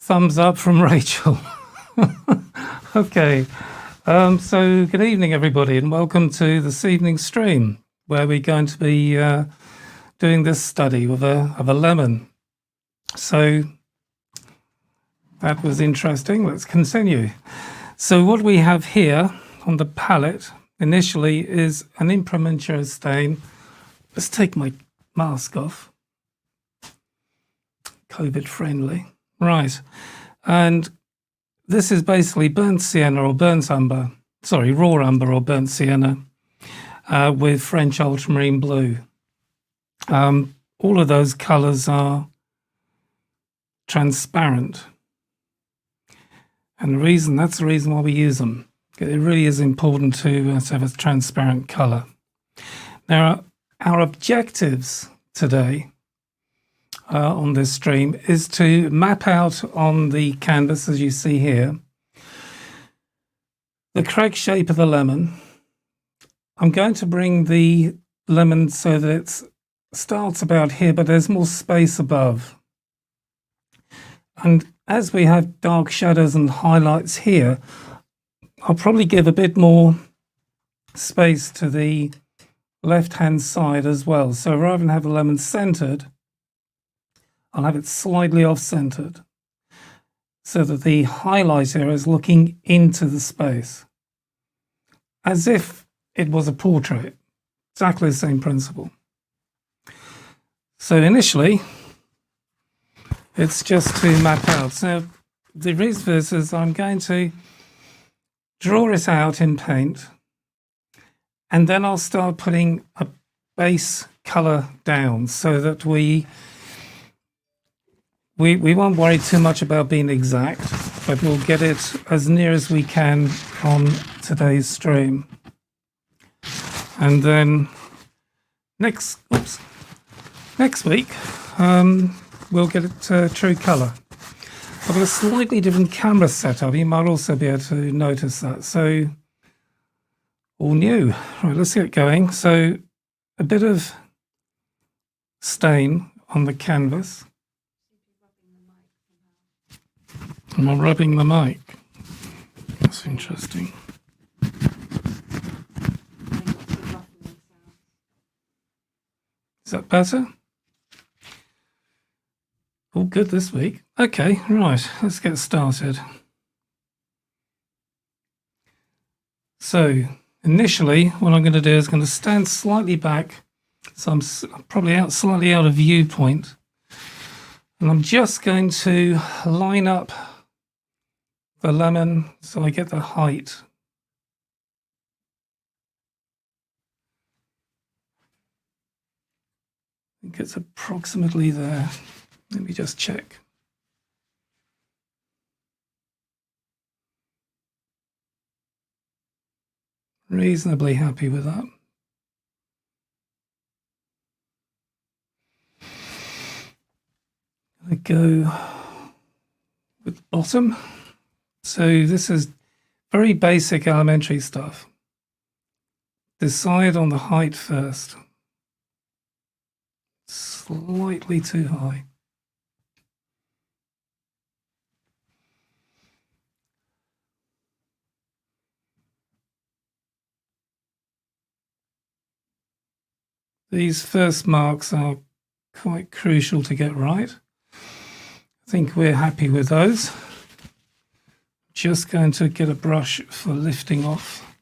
Thumbs up from Rachel. Okay, so good evening, everybody, and welcome to this evening's stream, where we're going to be doing this study of a lemon. So that was interesting. Let's continue. So what we have here on the palette initially is an imprimatur stain. Let's take my mask off. COVID friendly. Right. And this is basically burnt sienna or burnt umber, sorry, raw umber or burnt sienna with French ultramarine blue. All of those colors are transparent. And that's the reason why we use them. It really is important to have a transparent color. Now, our objectives today on this stream is to map out on the canvas, as you see here, the correct shape of the lemon. I'm going to bring the lemon so that it starts about here, but there's more space above. And as we have dark shadows and highlights here, I'll probably give a bit more space to the left-hand side as well. So rather than have the lemon centered, I'll have it slightly off-centered so that the highlighter is looking into the space as if it was a portrait. Exactly the same principle. So initially, it's just to map out. So the reason for this is I'm going to draw it out in paint, and then I'll start putting a base color down so that we won't worry too much about being exact, but we'll get it as near as we can on today's stream. And then next week, we'll get it true color. I've got a slightly different camera setup. You might also be able to notice that. So all new. Right, let's get going. So a bit of stain on the canvas. Am I rubbing the mic? That's interesting. Is that better? All good this week. Okay, right, let's get started. So initially, what I'm going to do is going to stand slightly back, so I'm probably slightly out of viewpoint, and I'm just going to line up the lemon so I get the height. I think it's approximately there. Let me just check. Reasonably happy with that. I go with the bottom. So this is very basic elementary stuff. Decide on the height first. Slightly too high. These first marks are quite crucial to get right. I think we're happy with those. Just going to get a brush for lifting off.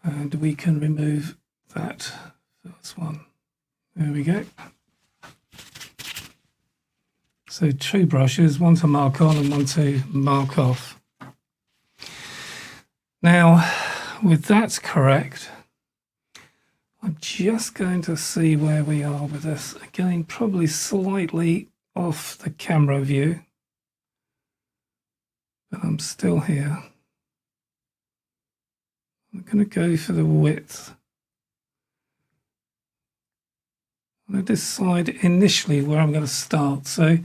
And we can remove that first one. There we go. So two brushes, one to mark on and one to mark off. Now, with that correct, I'm just going to see where we are with this. Again, probably slightly off the camera view, but I'm still here. I'm going to go for the width. I'm going to decide initially where I'm going to start. So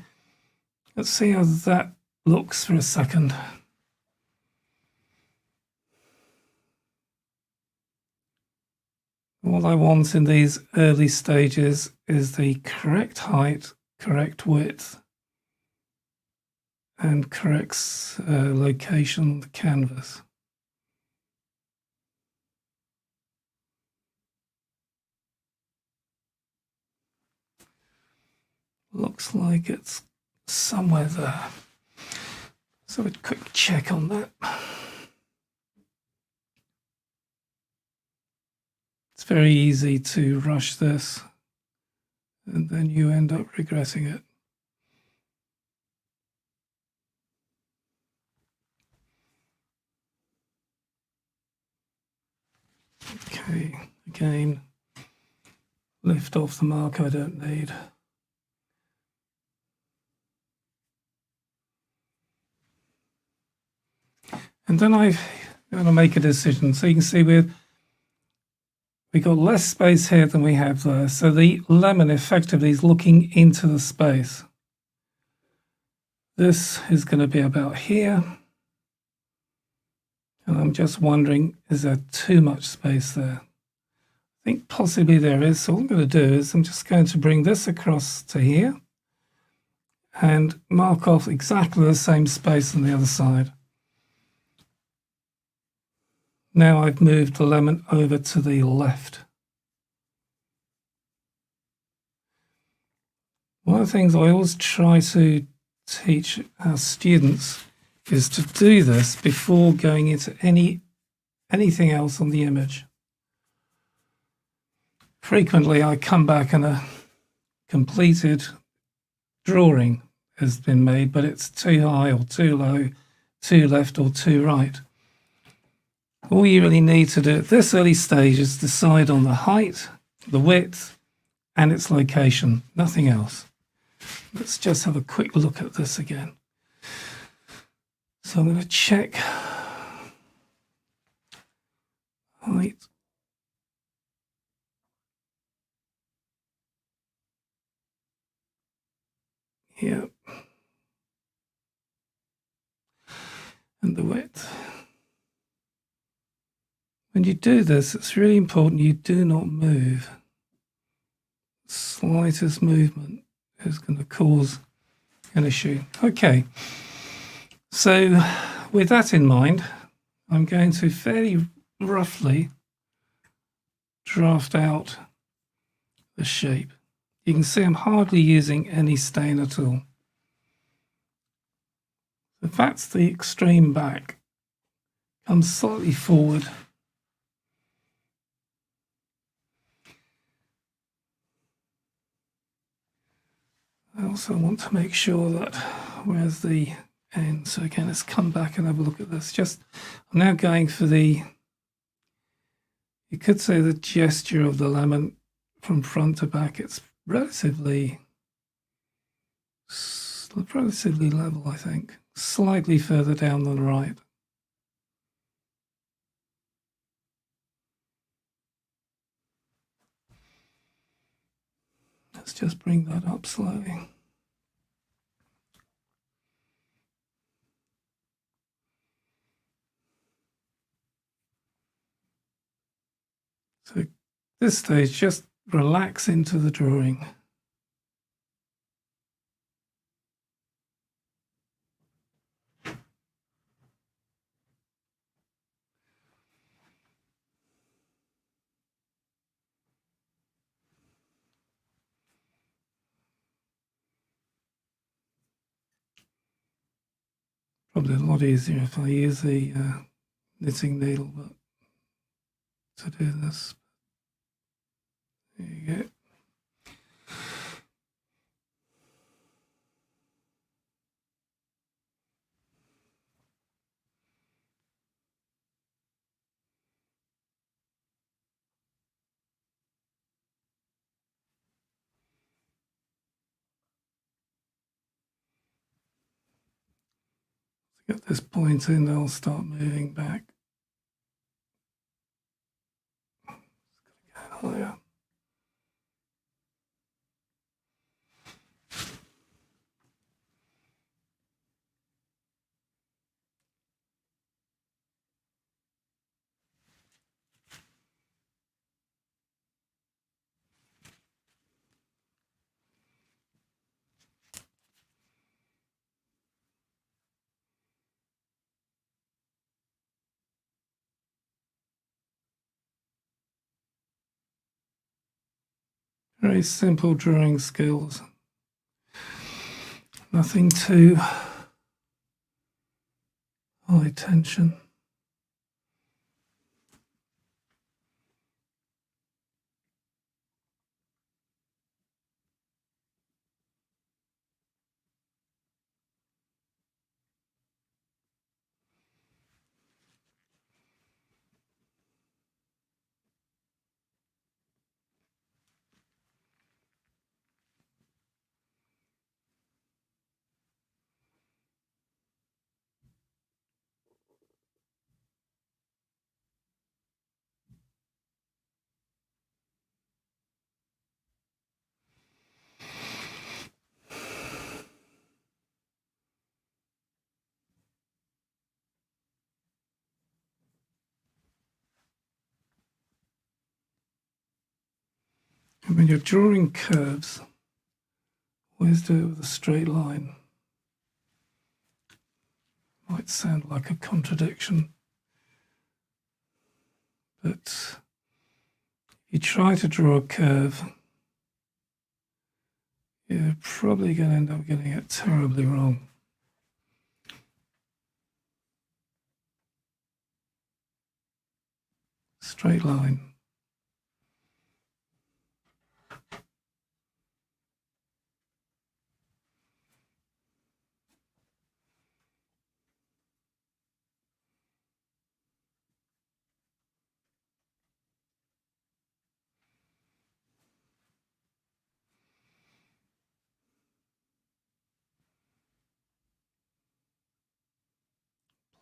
let's see how that looks for a second. All I want in these early stages is the correct height correct width, and correct location on the canvas. Looks like it's somewhere there. So a quick check on that. It's very easy to rush this, and then you end up regretting it. Okay, again, lift off the mark I don't need. And then I'm going to make a decision. So you can see we've got less space here than we have there. So the lemon effectively is looking into the space. This is going to be about here. And I'm just wondering, is there too much space there? I think possibly there is. So what I'm going to do is I'm just going to bring this across to here and mark off exactly the same space on the other side. Now I've moved the lemon over to the left. One of the things I always try to teach our students is to do this before going into anything else on the image. Frequently I come back and a completed drawing has been made, but it's too high or too low, too left or too right. All you really need to do at this early stage is decide on the height, the width, and its location, nothing else. Let's just have a quick look at this again. So I'm going to check height. Yep. And the width. When you do this, it's really important you do not move. The slightest movement is going to cause an issue. Okay, so with that in mind, I'm going to fairly roughly draft out the shape. You can see I'm hardly using any stain at all. So that's the extreme back. Come slightly forward. I also want to make sure that where's the end. So again, let's come back and have a look at this. I'm now going for you could say the gesture of the lemon from front to back. It's relatively level, I think. Slightly further down than the right. Let's just bring that up slowly. So at this stage, just relax into the drawing. Probably a lot easier if I use the knitting needle, but to do this, there you go. Get this point in, I'll start moving back. Higher. Very simple drawing skills. Nothing too high tension. And when you're drawing curves, always do it with a straight line. Might sound like a contradiction, but you try to draw a curve, you're probably going to end up getting it terribly wrong. Straight line.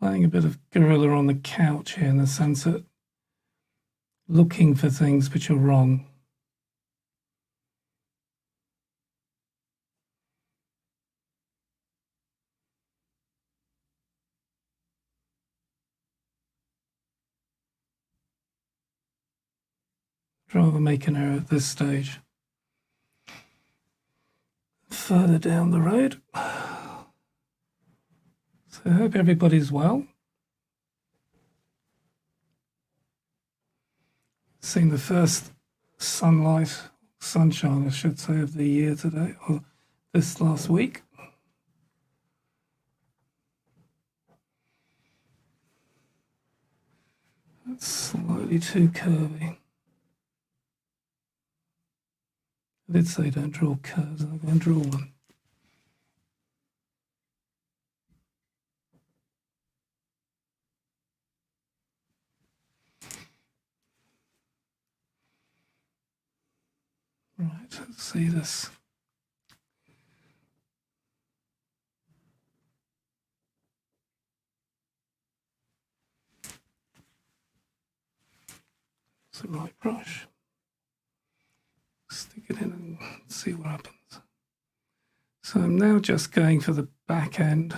Playing a bit of gorilla on the couch here in the sense that looking for things which are wrong. I'd rather make an error at this stage. Further down the road. So I hope everybody's well. Seen the first sunshine, I should say, of the year today, or this last week. That's slightly too curvy. I did say don't draw curves, I'm going to draw one. Right, let's see this. It's the right brush. Stick it in and see what happens. So I'm now just going for the back end.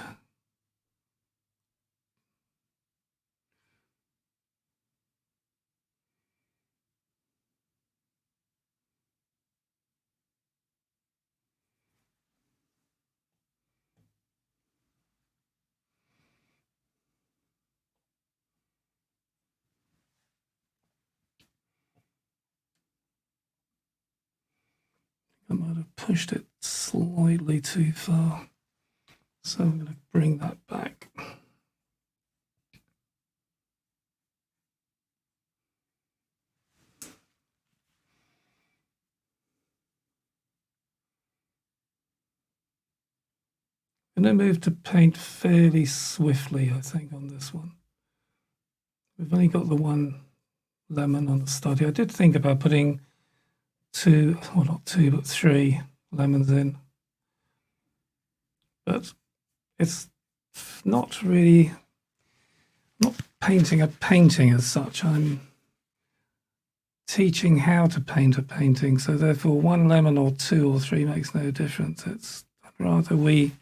I might have pushed it slightly too far. So I'm going to bring that back. I'm going to move to paint fairly swiftly, I think, on this one. We've only got the one lemon on the study. I did think about putting two, well, not two, but three lemons in. But it's not really, not painting a painting as such. I'm teaching how to paint a painting. So therefore, one lemon or two or three makes no difference. It's rather we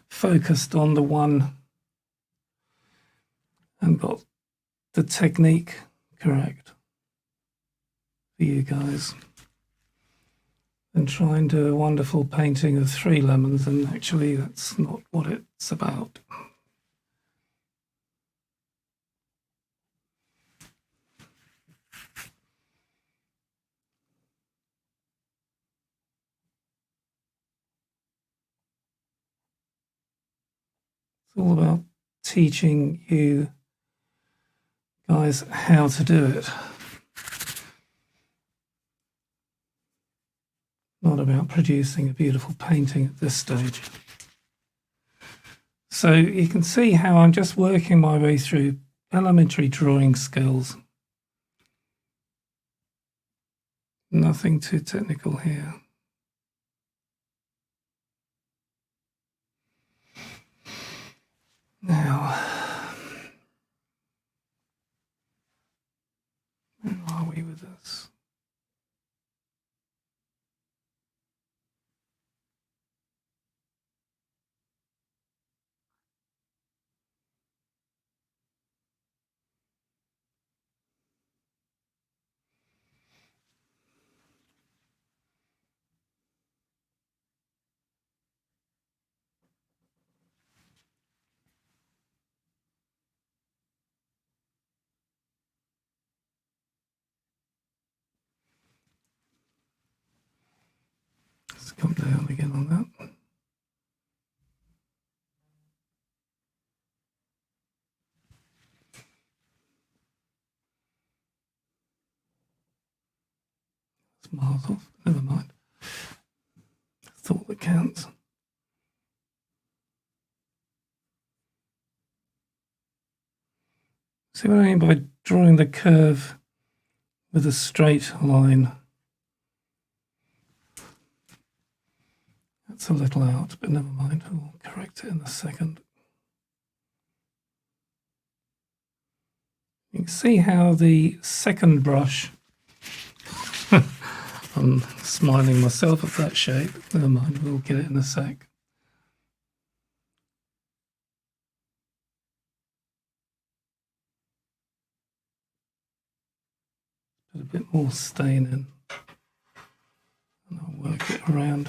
focused on the one and got the technique correct for you guys, and try and do a wonderful painting of three lemons, and actually that's not what it's about. It's all about teaching you guys how to do it. Not about producing a beautiful painting at this stage. So you can see how I'm just working my way through elementary drawing skills. Nothing too technical here. Now, where are we with this? Let's come down again on that. It's miles off, never mind. Thought that counts. See what I mean by drawing the curve with a straight line? That's a little out, but never mind. We'll correct it in a second. You can see how the second brush, I'm smiling myself at that shape. Never mind, we'll get it in a sec. Put a bit more stain in, and I'll work it around.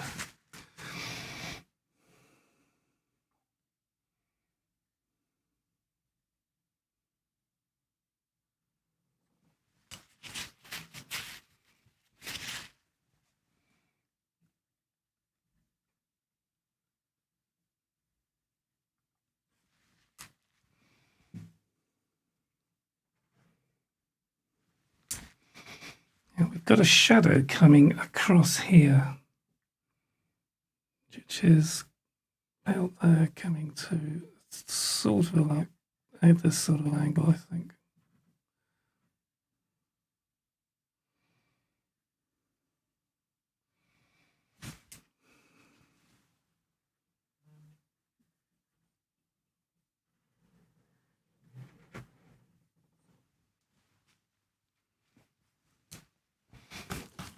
Now we've got a shadow coming across here, which is out there coming to sort of like at this sort of angle, I think.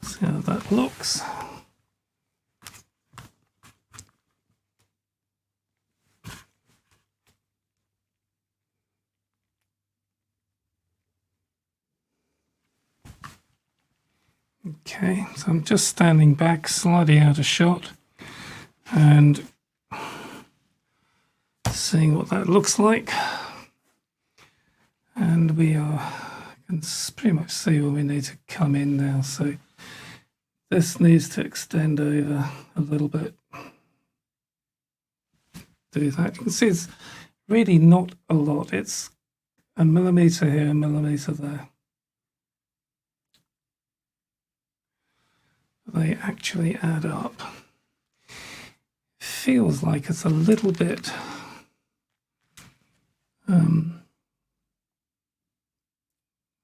See how that looks. Okay, so I'm just standing back, slightly out of shot, and seeing what that looks like. And we can pretty much see where we need to come in now. So this needs to extend over a little bit. Do that. You can see it's really not a lot. It's a millimetre here, a millimetre there. They actually add up. Feels like it's a little bit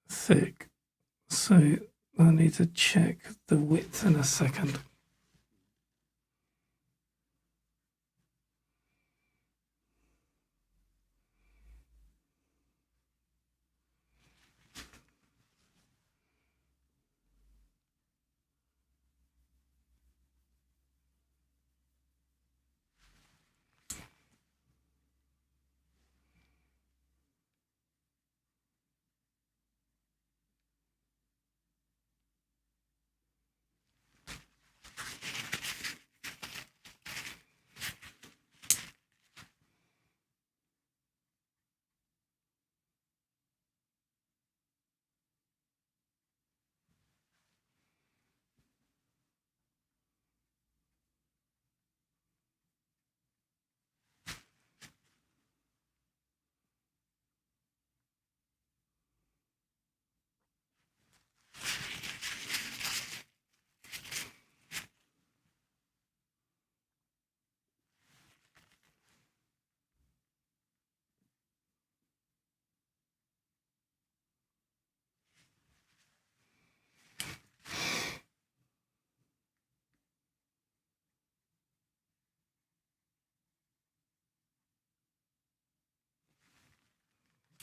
thick, so I need to check the width in a second.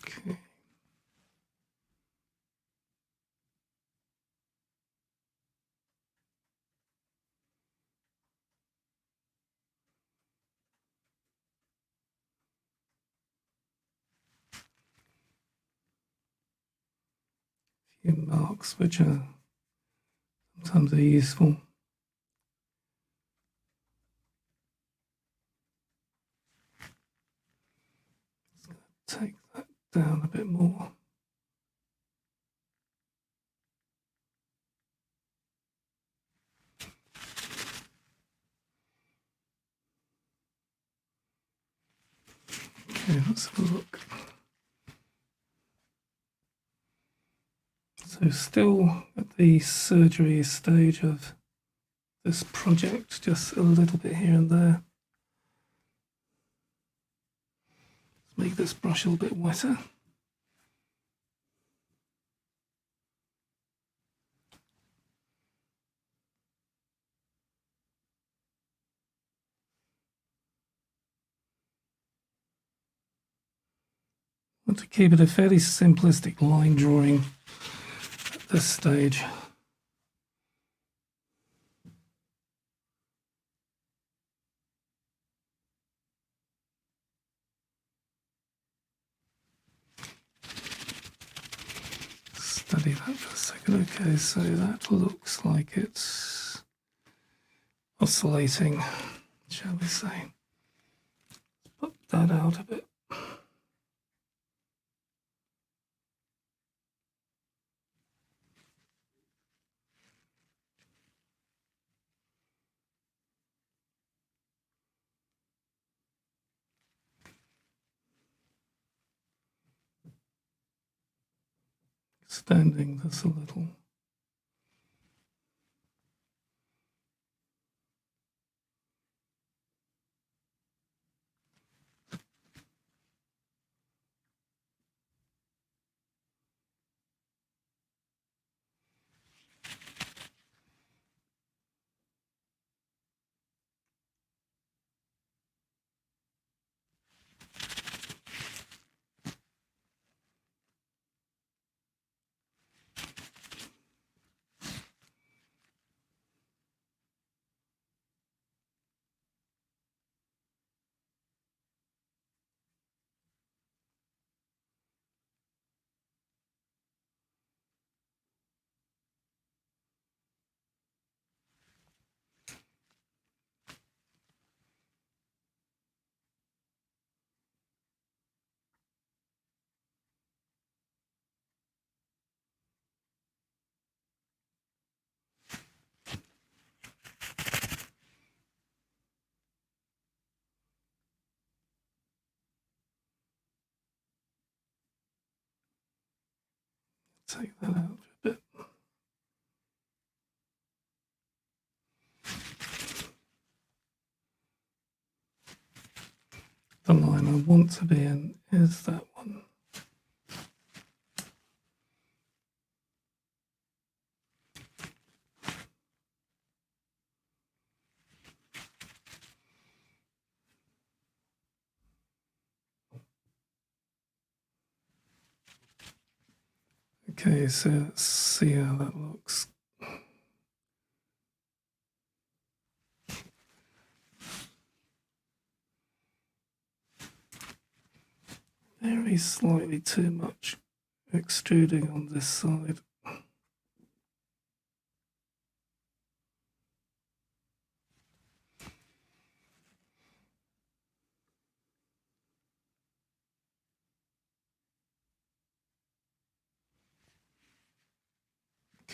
Okay. Few marks which are sometimes are useful. Take that down a bit more. Okay, let's have a look. So still at the surgery stage of this project, just a little bit here and there. Let's make this brush a little bit wetter. I want to keep it a fairly simplistic line drawing at this stage. Study that for a second. Okay, so that looks like it's oscillating, shall we say. Put that out a bit. Extending this a little. Take that out a bit. The line I want to be in is that one. Okay, so let's see how that looks. Very slightly too much extruding on this side.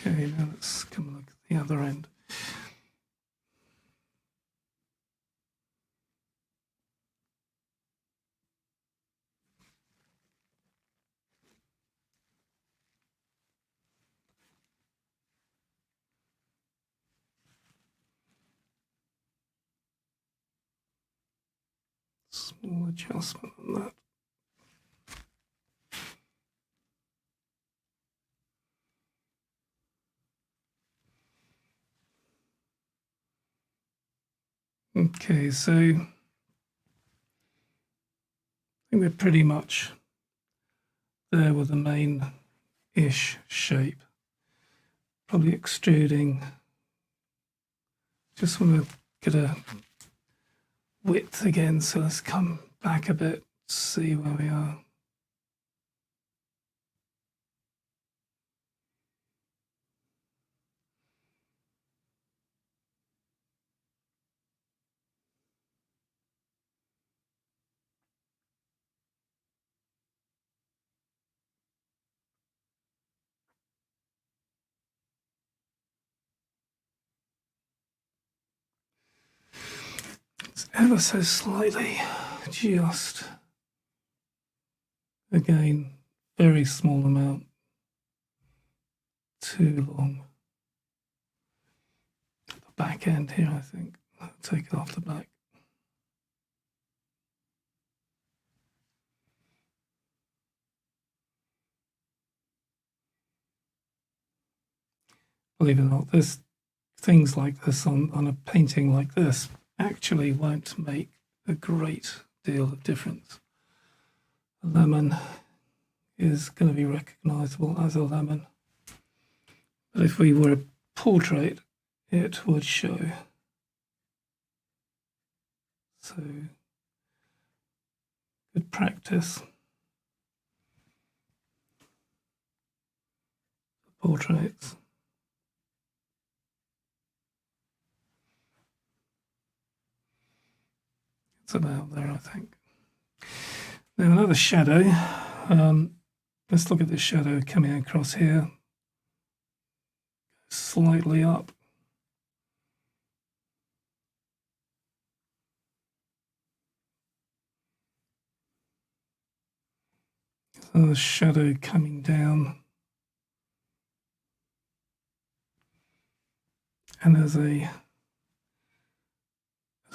Okay, now let's come and look at the other end. Small adjustment on that. Okay, so I think we're pretty much there with the main-ish shape. Probably extruding. Just want to get a width again, so let's come back a bit, see where we are. It's ever so slightly, just again, very small amount, too long. The back end here, I think. I'll take it off the back. Believe it or not, there's things like this on a painting like this actually won't make a great deal of difference. A lemon is going to be recognizable as a lemon. But if we were a portrait, it would show. So, good practice. Portraits. It's about there, I think. Now another shadow. Let's look at the shadow coming across here. Slightly up. So the shadow coming down. And there's an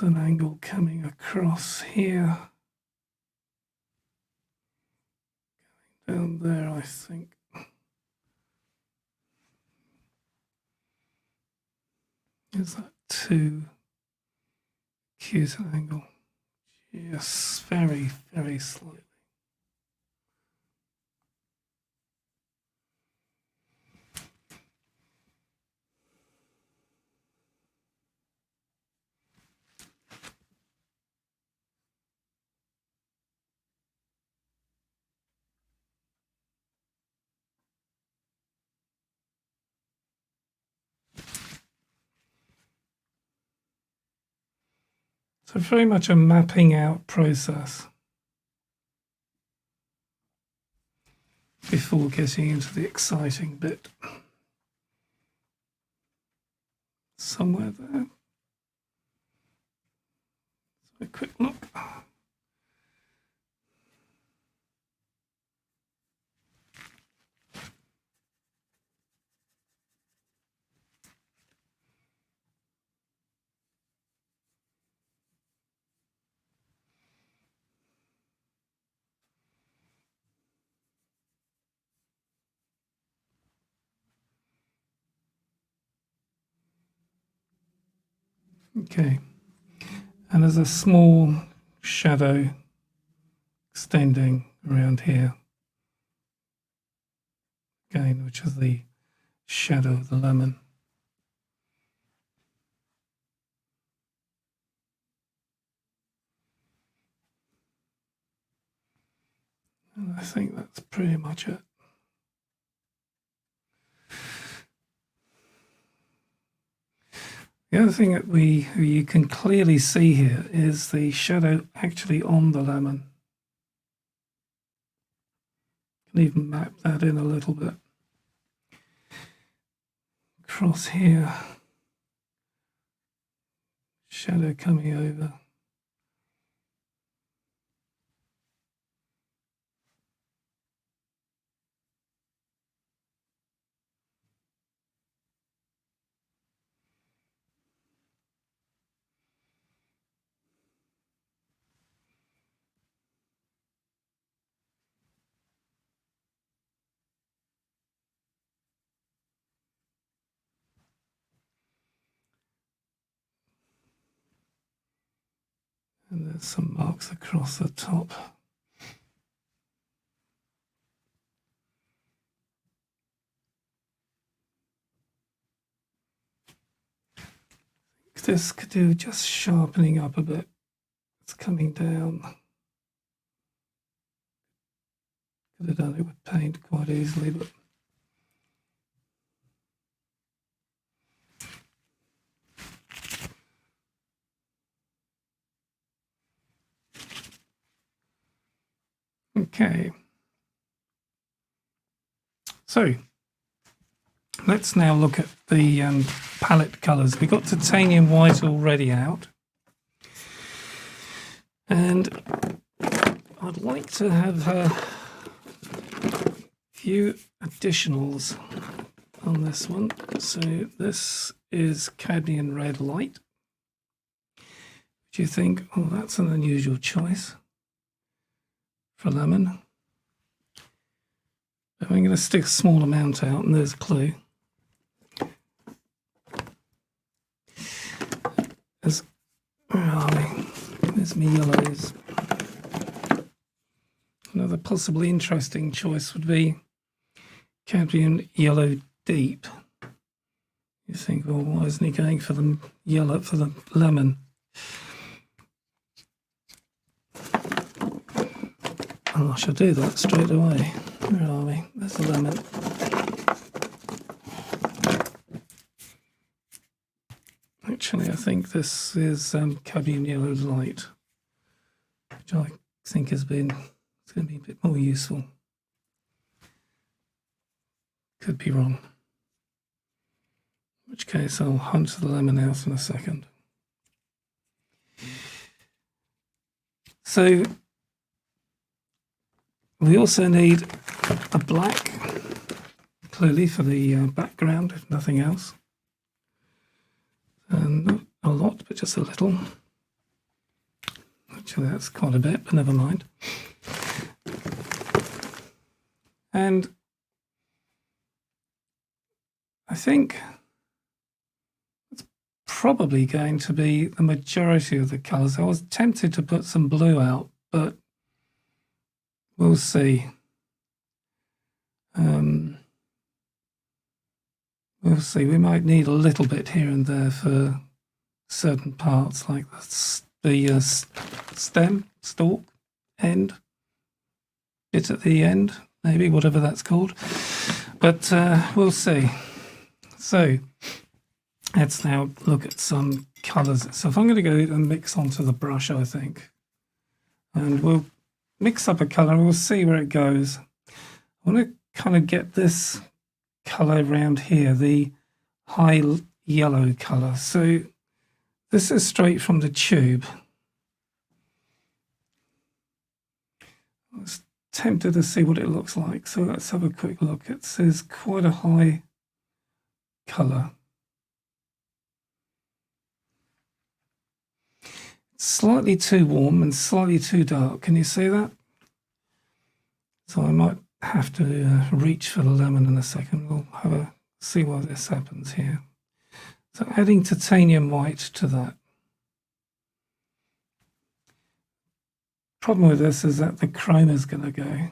angle coming across here. Down there, I think. Is that too acute an angle? Yes, very, very slightly. So very much a mapping out process before getting into the exciting bit. Somewhere there. So a quick look. Okay, and there's a small shadow extending around here, again, which is the shadow of the lemon. And I think that's pretty much it. The other thing that you can clearly see here is the shadow actually on the lemon. You can even map that in a little bit. Across here, shadow coming over. And there's some marks across the top. this could do just sharpening up a bit. It's coming down. Could have done it with paint quite easily, but okay. So let's now look at the palette colours. We've got titanium white already out. And I'd like to have a few additionals on this one. So this is cadmium red light. Do you think, oh, that's an unusual choice for lemon? I'm going to stick a small amount out, and there's a clue. Where are we? There's my yellows. Another possibly interesting choice would be cadmium yellow deep. You think, well, why isn't he going for the yellow, for the lemon? Oh, I should do that straight away. Where are we? There's the lemon. Actually, I think this is cadmium yellow light, which I think it's going to be a bit more useful. Could be wrong. In which case, I'll hunt the lemon out in a second. So we also need a black, clearly for the background, if nothing else. And not a lot, but just a little. Actually, that's quite a bit, but never mind. And I think it's probably going to be the majority of the colours. I was tempted to put some blue out, but we'll see. We'll see. We might need a little bit here and there for certain parts, like the stem, stalk, end, bit at the end, maybe, whatever that's called. But we'll see. So let's now look at some colours. So if I'm going to go and mix onto the brush, I think, and we'll mix up a colour, we'll see where it goes. I want to kind of get this colour around here, the high yellow colour. So this is straight from the tube. I was tempted to see what it looks like, so let's have a quick look. It says quite a high colour. It's slightly too warm and slightly too dark. Can you see that? So I might have to reach for the lemon in a second. We'll have a see why this happens here. So adding titanium white to that. Problem with this is that the chroma is going to go,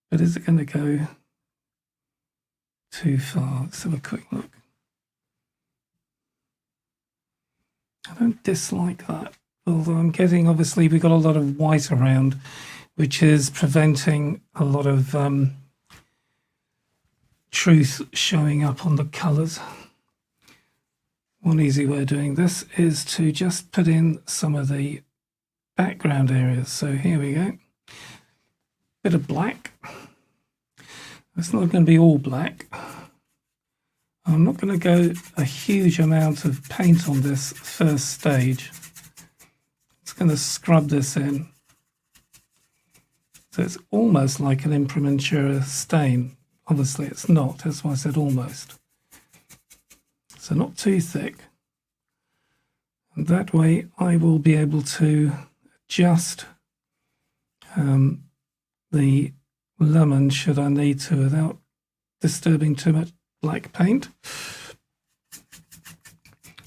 but is it going to go too far? Let's have a quick look. I don't dislike that, although I'm getting, obviously we've got a lot of white around, which is preventing a lot of truth showing up on the colours. One easy way of doing this is to just put in some of the background areas. So here we go. Bit of black. It's not going to be all black. I'm not going to go a huge amount of paint on this first stage. It's going to scrub this in. So it's almost like an imprimatura stain. Obviously it's not, that's why I said almost. So not too thick. And that way I will be able to adjust the lemon should I need to without disturbing too much black paint.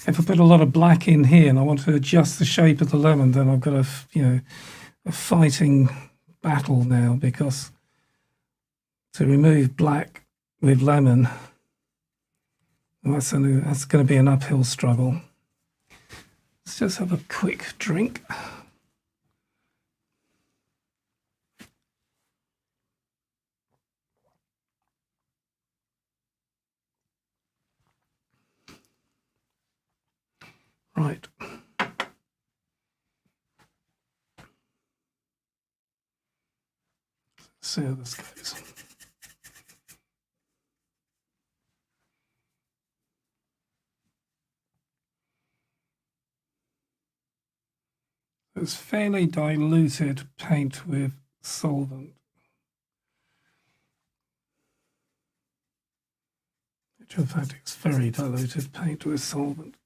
If I put a lot of black in here and I want to adjust the shape of the lemon, then I've got a fighting battle now, because to remove black with lemon, that's going to be an uphill struggle. Let's just have a quick drink. Right. Let's see how this goes. It's fairly diluted paint with solvent, which in fact is very diluted paint with solvent.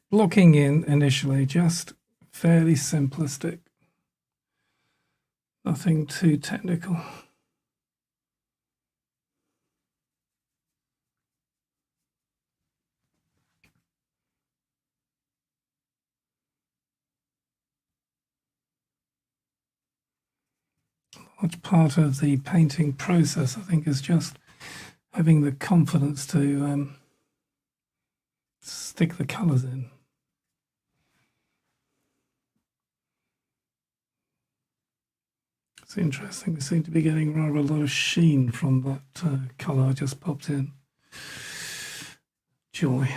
Blocking in initially, just fairly simplistic, nothing too technical. Large part of the painting process, I think, is just having the confidence to stick the colours in. It's interesting, we seem to be getting rather a lot of sheen from that colour I just popped in. Joy.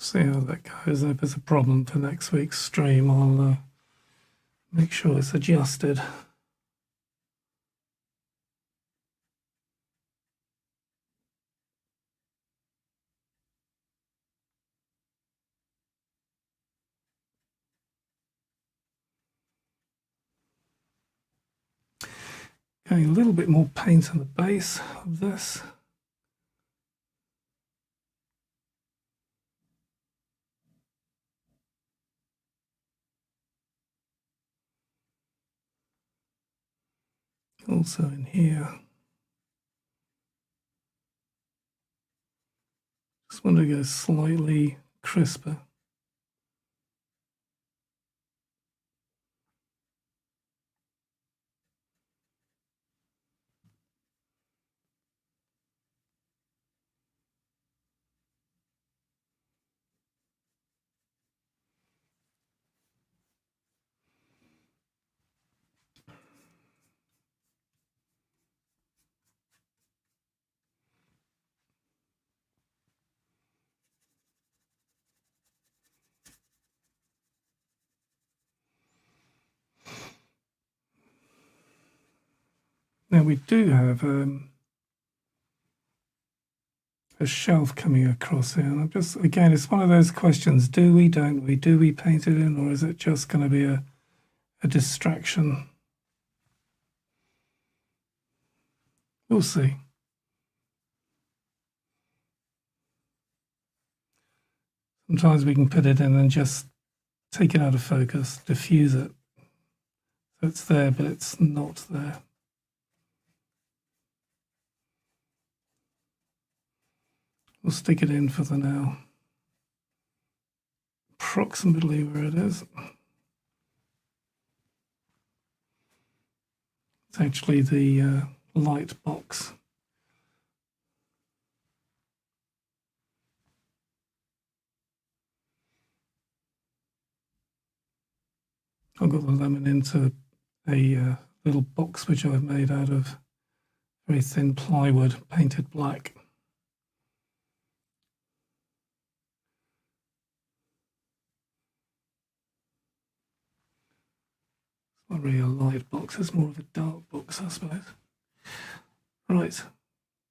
See how that goes. If there's a problem for next week's stream, I'll make sure it's adjusted. Going a little bit more paint on the base of this. Also in here. Just want to go slightly crisper. Now we do have a shelf coming across here, and I'm just, again, it's one of those questions: do we, don't we, do we paint it in, or is it just going to be a distraction? We'll see. Sometimes we can put it in and just take it out of focus, diffuse it. So it's there, but it's not there. We'll stick it in for the now. Approximately where it is. It's actually the light box. I've got the lemon into a little box which I've made out of very thin plywood painted black. It's not really a light box, it's more of a dark box, I suppose. Right, a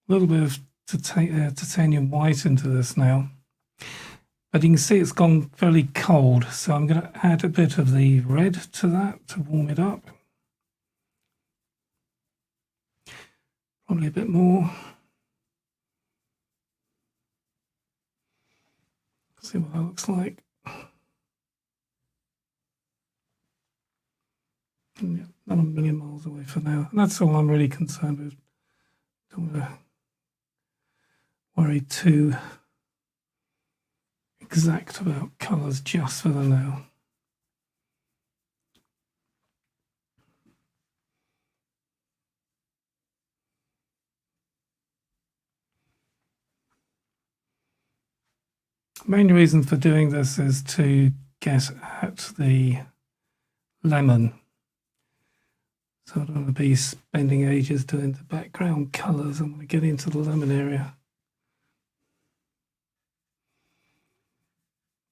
little bit of titanium white into this now. But you can see it's gone fairly cold, so I'm going to add a bit of the red to that to warm it up. Probably a bit more. See what that looks like. Yeah, not a million miles away for now. And that's all I'm really concerned with. Don't want to worry too exact about colours just for the now. Main reason for doing this is to get at the lemon. So I don't want to be spending ages doing the background colours. I want to get into the lemon area.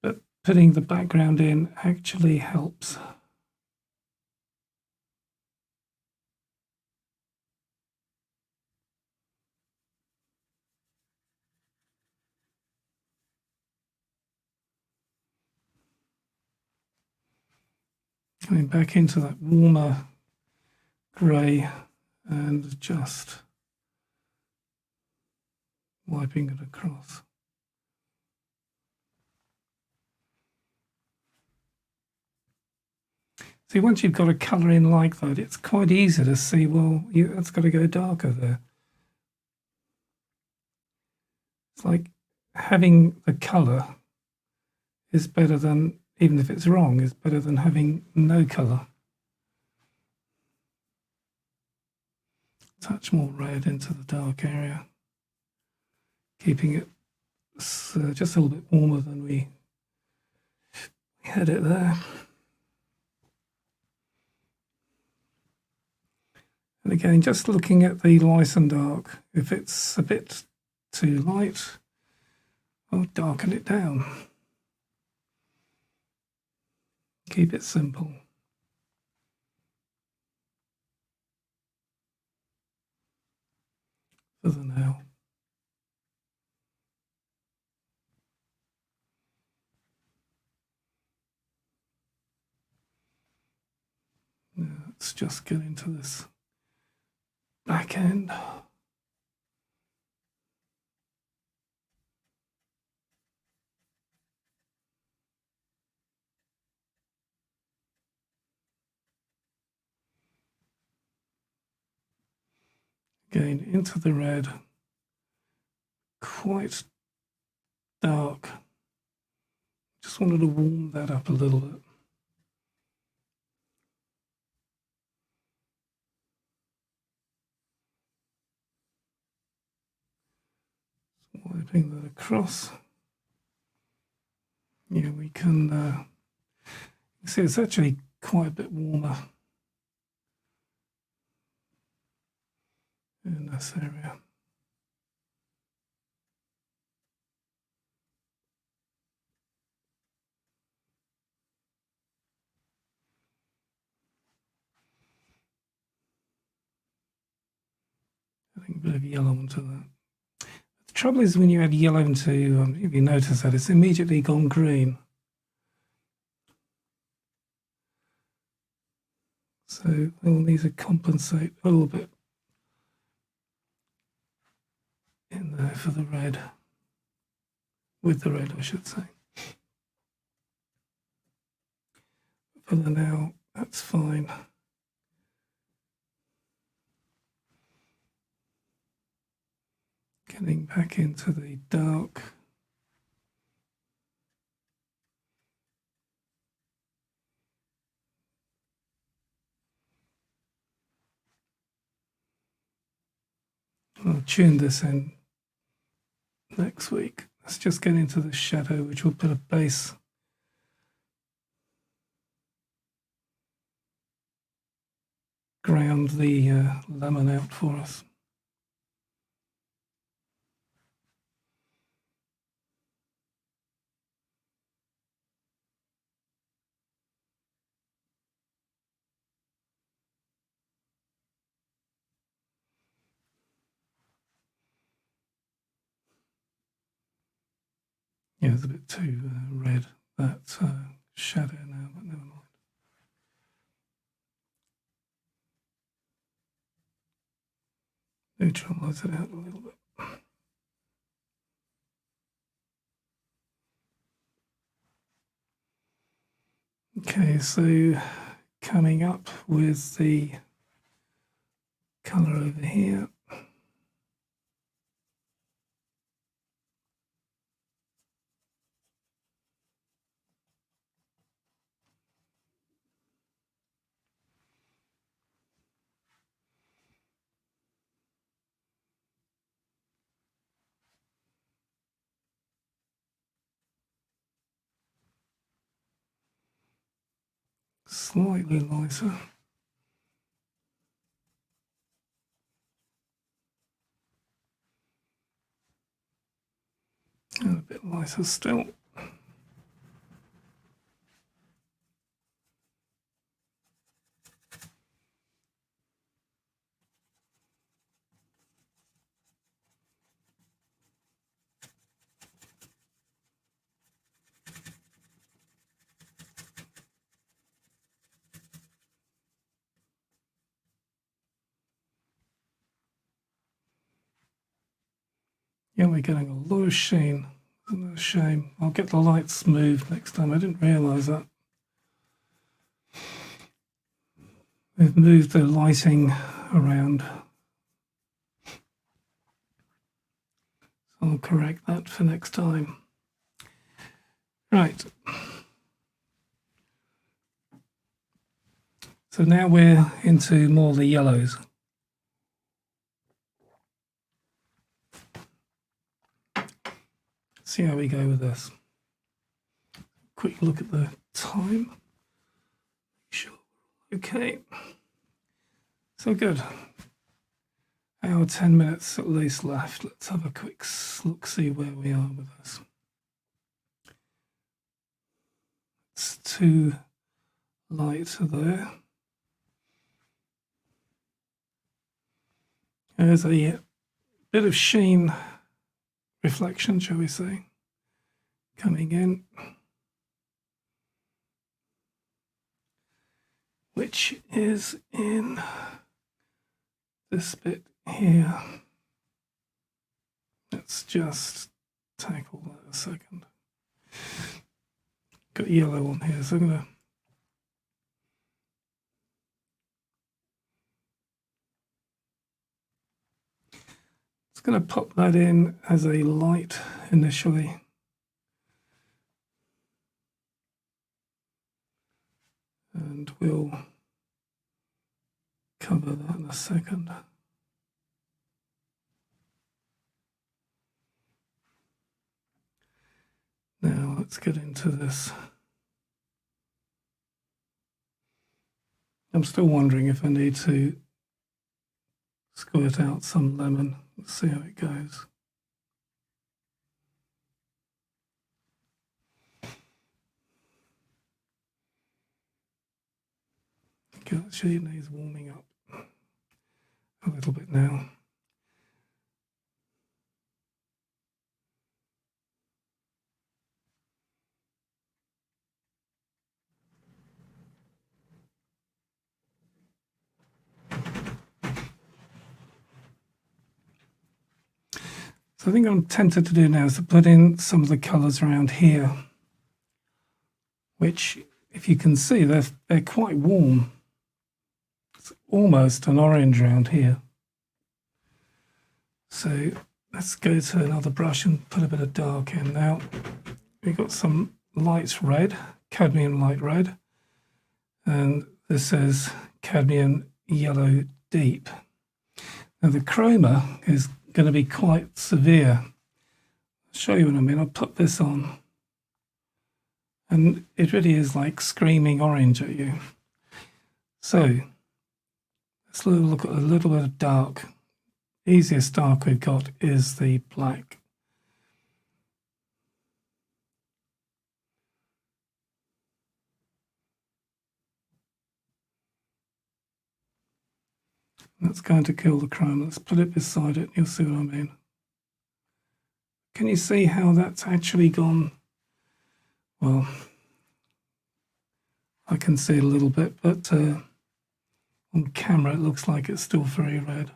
But putting the background in actually helps. Coming back into that warmer grey and just wiping it across. See, once you've got a colour in like that, it's quite easy to see, well, that's got to go darker there. It's like having the colour is better than, even if it's wrong, is better than having no colour. Touch more red into the dark area, keeping it just a little bit warmer than we had it there. And again, just looking at the light and dark, if it's a bit too light, I'll darken it down. Keep it simple. For the now. Now let's just get into this back end. Again, into the red, quite dark. Just wanted to warm that up a little bit. Wiping that across. Yeah, we can see it's actually quite a bit warmer in this area. Adding a bit of yellow into that. The trouble is when you add yellow into, if you notice that, it's immediately gone green. So we'll need to compensate a little bit in there for the red, with the red, I should say. For the now, that's fine. Getting back into the dark. I'll tune this in next week. Let's just get into the shadow, which will put a base. Ground the lemon out for us. Yeah, it's a bit too red, that shadow now, but never mind. Neutralize it out a little bit. Okay, so coming up with the colour over here. Slightly lighter. And a bit lighter still. Yeah, we're getting a lot of sheen. Isn't that a shame? I'll get the lights moved next time. I didn't realise that. They've moved the lighting around. So I'll correct that for next time. Right. So now we're into more of the yellows. See how we go with this. Quick look at the time. Sure. Okay. So good. Hour 10 minutes at least left. Let's have a quick look, see where we are with this. It's too light there. There's a bit of sheen reflection, shall we say, coming in, which is in this bit here. Let's just tackle that a second. Got yellow on here, so I'm going to pop that in as a light initially. And we'll cover that in a second. Now let's get into this. I'm still wondering if I need to squirt out some lemon. Let's see how it goes. Okay, actually it needs warming up a little bit now. So I think I'm tempted to do now is to put in some of the colours around here, which, if you can see, they're quite warm. It's almost an orange around here. So let's go to another brush and put a bit of dark in now. We've got some light red, cadmium light red, and this says cadmium yellow deep. Now the chroma is going to be quite severe. I'll show you what I mean. I'll put this on, and it really is like screaming orange at you. So let's look at a little bit of dark. Easiest dark we've got is the black. That's going to kill the chrome. Let's put it beside it. You'll see what I mean. Can you see how that's actually gone? Well, I can see it a little bit, but on camera it looks like it's still very red.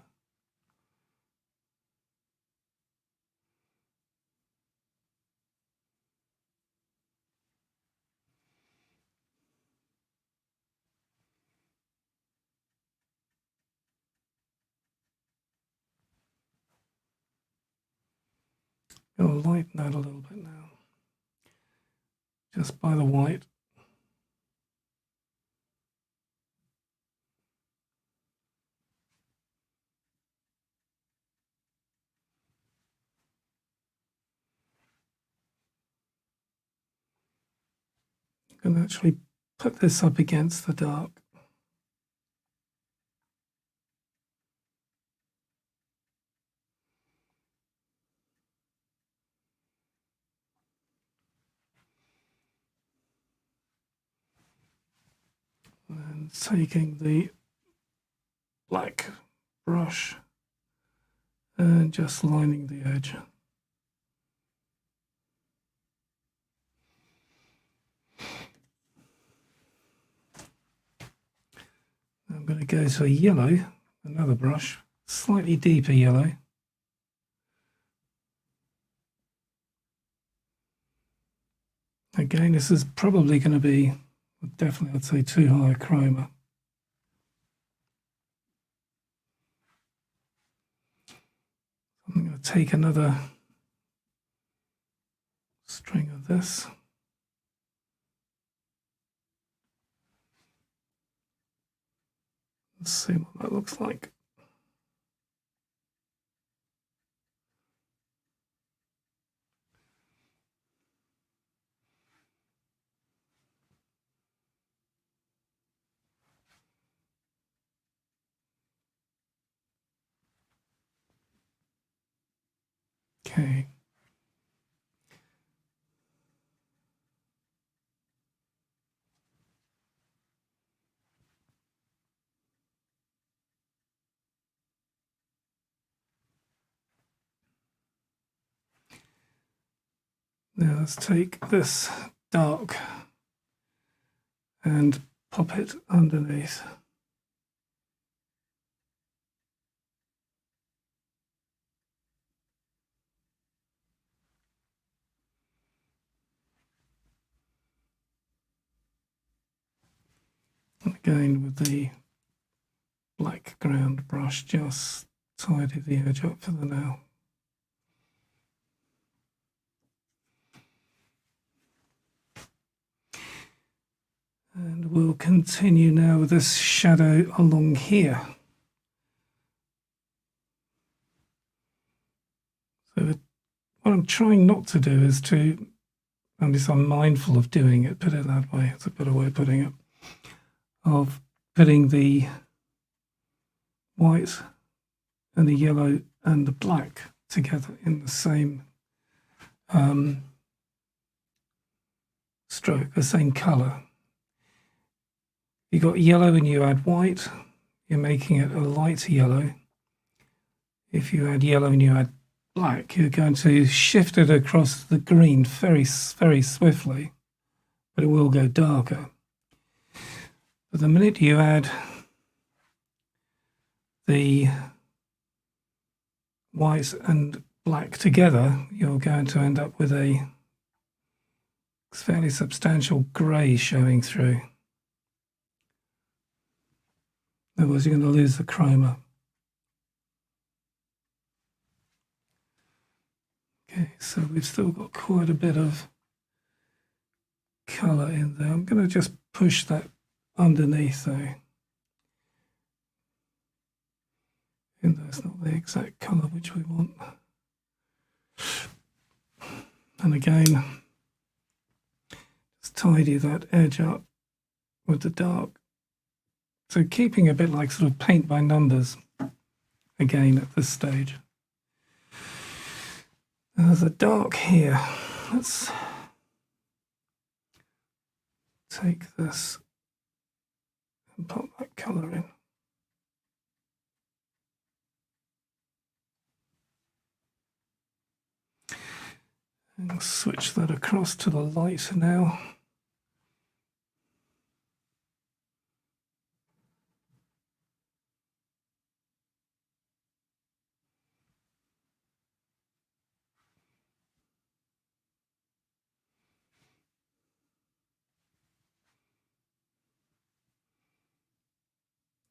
going to lighten that a little bit now, just by the white. I'm going to actually put this up against the dark. And taking the black brush and just lining the edge. I'm going to go to a yellow, another brush, slightly deeper yellow. Again, this is probably going to be, definitely I'd say, too high a chroma. I'm going to take another string of this. Let's see what that looks like. Okay. Now let's take this dark and pop it underneath. And again with the black ground brush, just tidy the edge up for the now. And we'll continue now with this shadow along here. So what I'm trying not to do is to, at least I'm mindful of doing it, put it that way, it's a better way of putting it, of putting the white and the yellow and the black together in the same stroke, the same colour. You got yellow and you add white, you're making it a light yellow. If you add yellow and you add black, you're going to shift it across the green very, very swiftly, but it will go darker. But the minute you add the white and black together, you're going to end up with a fairly substantial grey showing through. Otherwise, you're going to lose the chroma. Okay, so we've still got quite a bit of colour in there. I'm going to just push that underneath though. And that's not the exact colour which we want. And again, just tidy that edge up with the dark. So keeping a bit like sort of paint by numbers again at this stage. And there's a dark here. Let's take this and pop that colour in. And switch that across to the light now.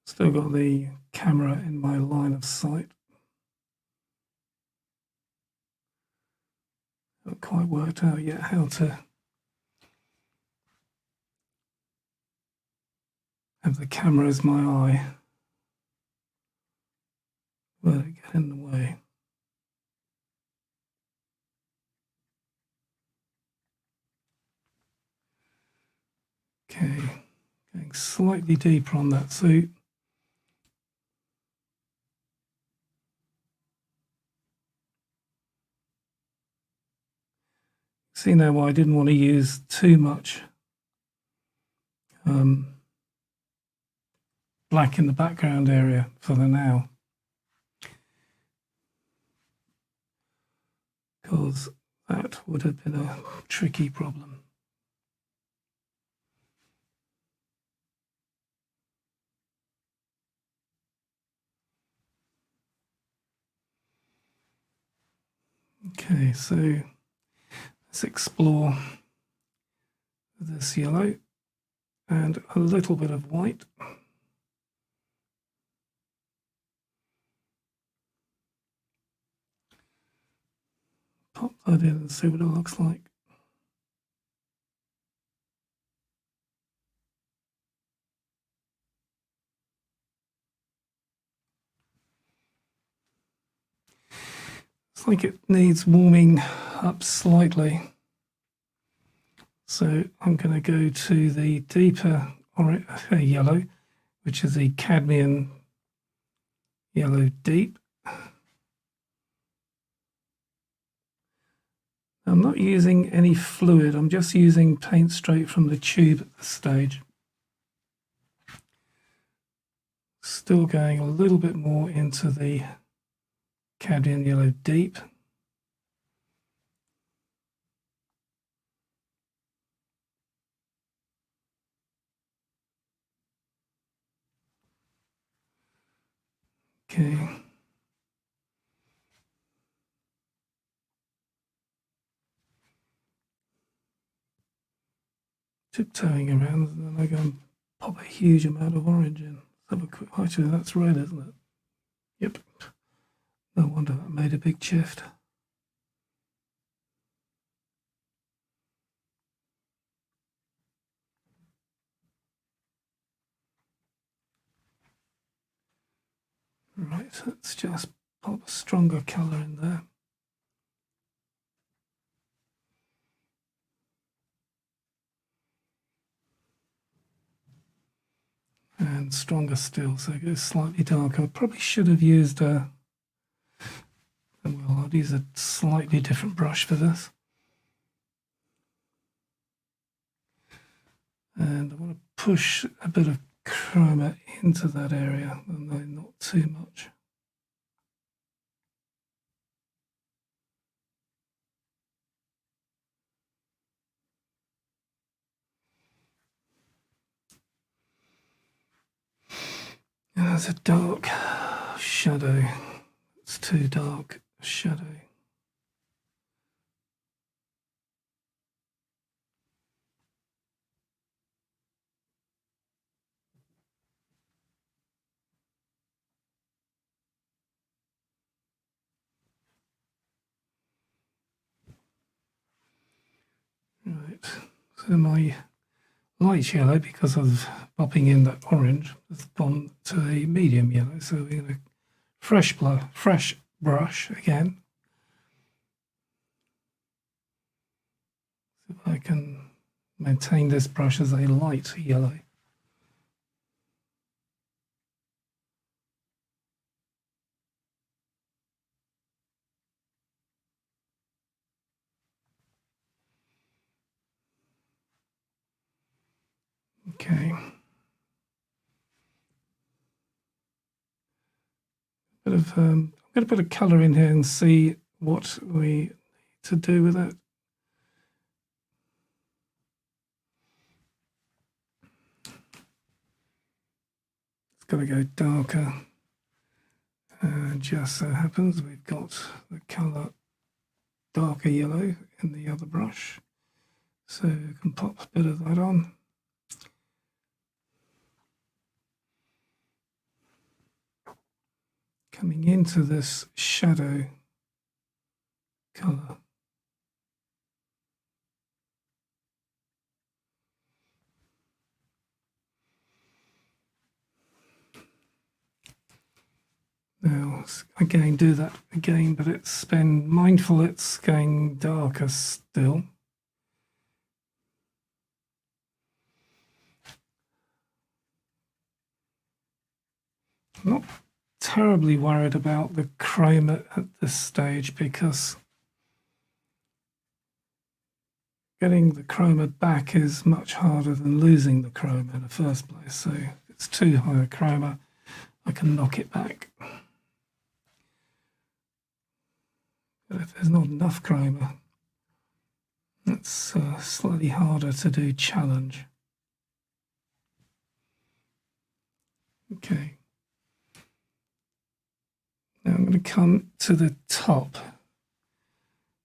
Still got the camera in my line of sight. Not quite worked out yet how to have the camera as my eye. Let it get in the way. Okay, going slightly deeper on that suit. See now why I didn't want to use too much black in the background area for the now, because that would have been a tricky problem. Okay, so let's explore this yellow and a little bit of white. Pop that in and see what it looks like. It's like it needs warming up slightly. So I'm going to go to the deeper yellow, which is the cadmium yellow deep. I'm not using any fluid, I'm just using paint straight from the tube at this stage. Still going a little bit more into the cadmium yellow deep. Okay. Tiptoeing around, and then I go and pop a huge amount of orange in. Let's have a quick, actually that's red, isn't it? Yep. No wonder that made a big shift. Right, let's just pop a stronger colour in there. And stronger still, so it goes slightly darker. I probably should have used well, I'll use a slightly different brush for this. And I want to push a bit of chroma into that area, and not too much. And there's a dark shadow. It's too dark shadow. Right, so my light yellow, because of popping in that orange, has gone to a medium yellow. So we're going to fresh brush again. See if I can maintain this brush as a light yellow. Okay. I'm going to put a colour in here and see what we need to do with it. It's got to go darker. And just so happens we've got the colour darker yellow in the other brush. So you can pop a bit of that on. Coming into this shadow colour. again do that again, but it's been mindful it's going darker still. I'm not terribly worried about the chroma at this stage because getting the chroma back is much harder than losing the chroma in the first place. So if it's too high a chroma, I can knock it back. But if there's not enough chroma, it's slightly harder to do challenge. Okay. Now I'm going to come to the top,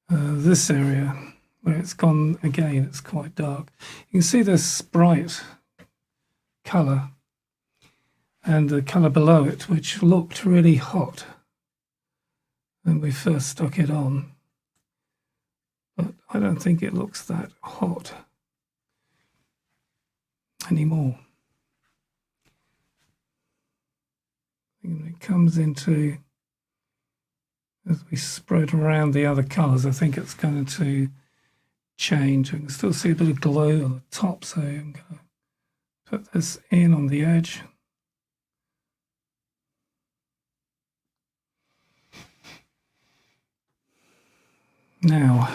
this area where it's gone again, it's quite dark. You can see this bright colour and the colour below it, which looked really hot when we first stuck it on. But I don't think it looks that hot anymore. And it comes into, as we spread around the other colours, I think it's going to change. I can still see a bit of glow on the top, so I'm going to put this in on the edge. Now,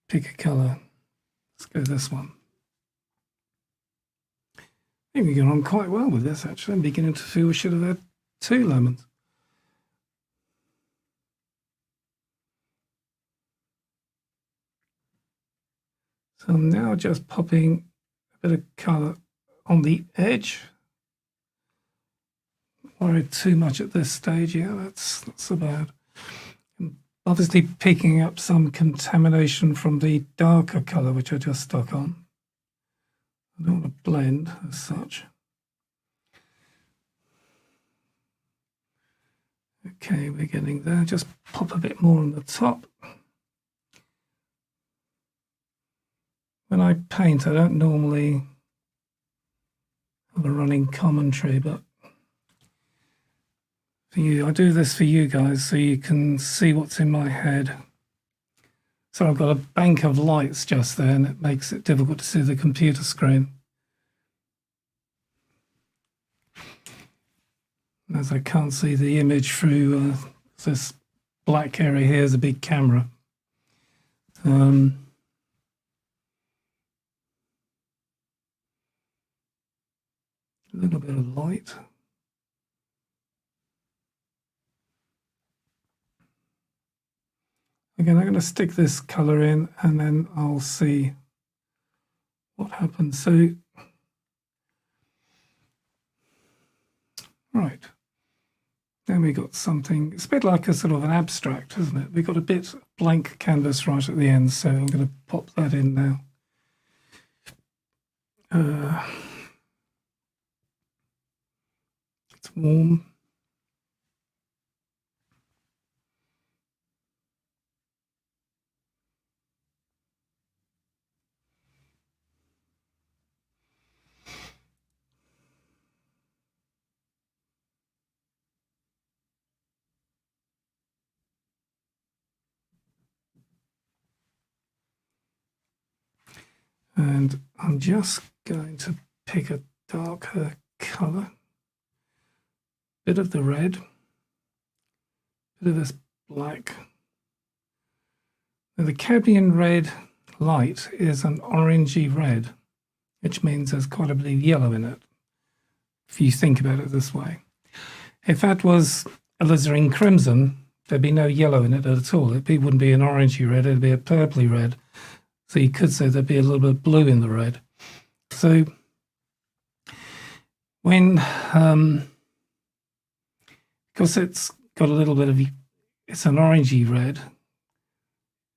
pick a colour. Let's go this one. I think we get on quite well with this, actually. I'm beginning to feel we should have had 2 lemons. So I'm now just popping a bit of colour on the edge. Not worried too much at this stage. Yeah, that's not so bad. I'm obviously picking up some contamination from the darker colour which I just stuck on. I don't want to blend as such. Okay, we're getting there. Just pop a bit more on the top. When I paint, I don't normally have a running commentary, but for you, I do this for you guys so you can see what's in my head. So I've got a bank of lights just there, and it makes it difficult to see the computer screen. As I can't see the image through this black area here is a big camera. A little bit of light. Again, I'm going to stick this colour in and then I'll see what happens. So, right. Then we got something, it's a bit like a sort of an abstract, isn't it? We've got a bit blank canvas right at the end, so I'm going to pop that in now. It's warm. And I'm just going to pick a darker colour. Bit of the red, bit of this black. Now the cadmium red light is an orangey red, which means there's quite a bit of yellow in it, if you think about it this way. If that was alizarin crimson, there'd be no yellow in it at all. It wouldn't be an orangey red, it'd be a purpley red. So you could say there'd be a little bit of blue in the red. So when, because it's got a little bit of, it's an orangey red,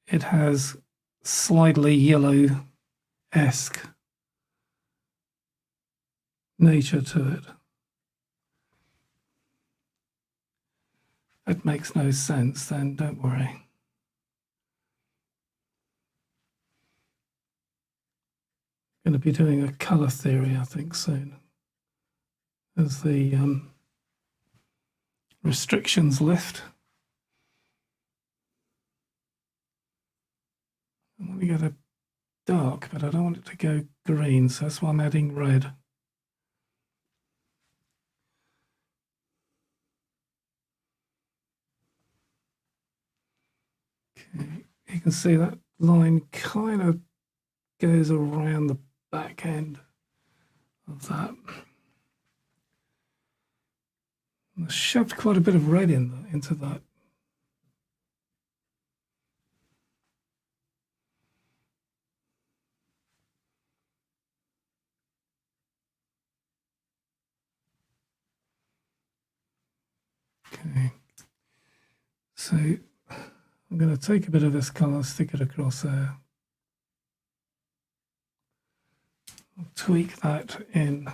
it has slightly yellow-esque nature to it. If it makes no sense, then don't worry. Going to be doing a colour theory, I think, soon, as the restrictions lift. I want to get a dark, but I don't want it to go green, so that's why I'm adding red. Okay, you can see that line kind of goes around the back end of that. I shoved quite a bit of red into that. Okay, so I'm going to take a bit of this colour, stick it across there. I'll tweak that in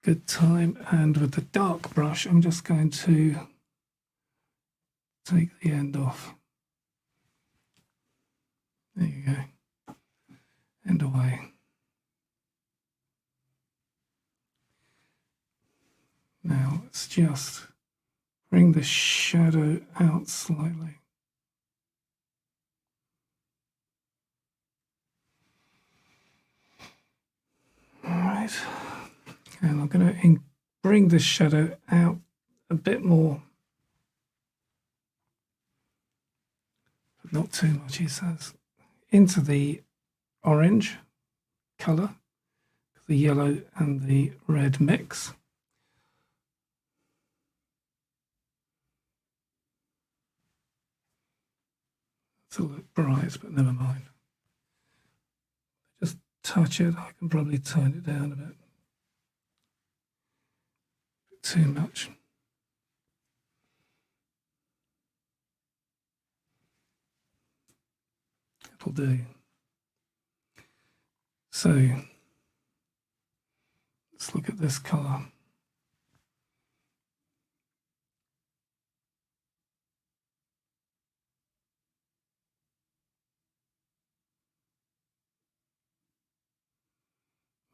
good time, and with the dark brush I'm just going to take the end off. There you go, and away. Now let's just bring the shadow out slightly. All right, and I'm going to bring the shadow out a bit more, but not too much, he says, into the orange colour, the yellow and the red mix. It's a little bright, but never mind. Just touch it. I can probably turn it down a bit. Too much. It'll do. So let's look at this colour.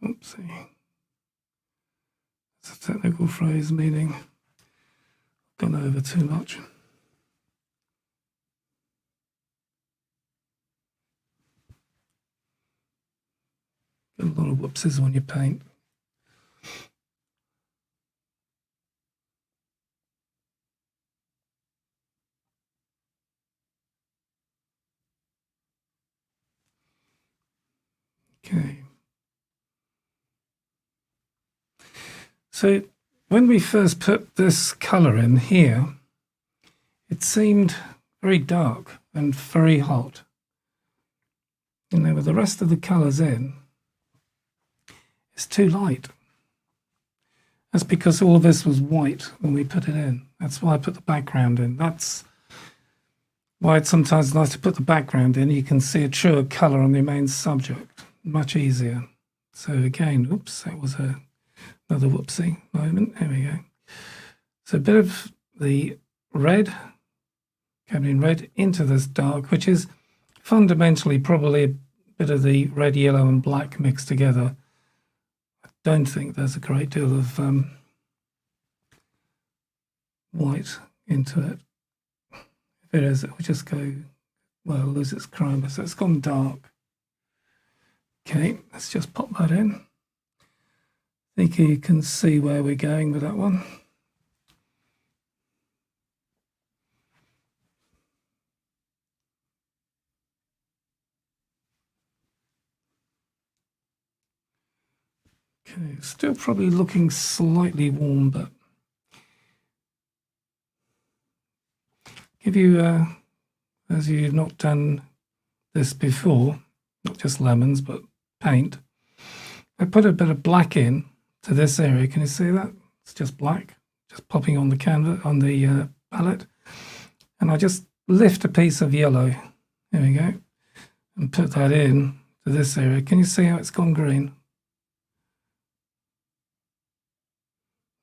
Oopsie. It's a technical phrase meaning I've gone over too much. Get a lot of whoopsies when you paint. Okay. So when we first put this colour in here, it seemed very dark and very hot. And then with the rest of the colours in, it's too light. That's because all of this was white when we put it in. That's why I put the background in. That's why it's sometimes nice to put the background in. You can see a truer colour on the main subject. Much easier. So again, oops, that was another whoopsie moment. There we go. So a bit of the red, coming in red into this dark, which is fundamentally probably a bit of the red, yellow and black mixed together. I don't think there's a great deal of white into it. If it is, it will just go, well, lose its chroma. So it's gone dark. Okay, let's just pop that in. I think you can see where we're going with that one. Okay, still probably looking slightly warm, but give you, as you've not done this before, not just lemons, but paint, I put a bit of black in to this area. Can you see that? It's just black, just popping on the canvas, on the palette. And I just lift a piece of yellow, there we go, and put that in to this area. Can you see how it's gone green?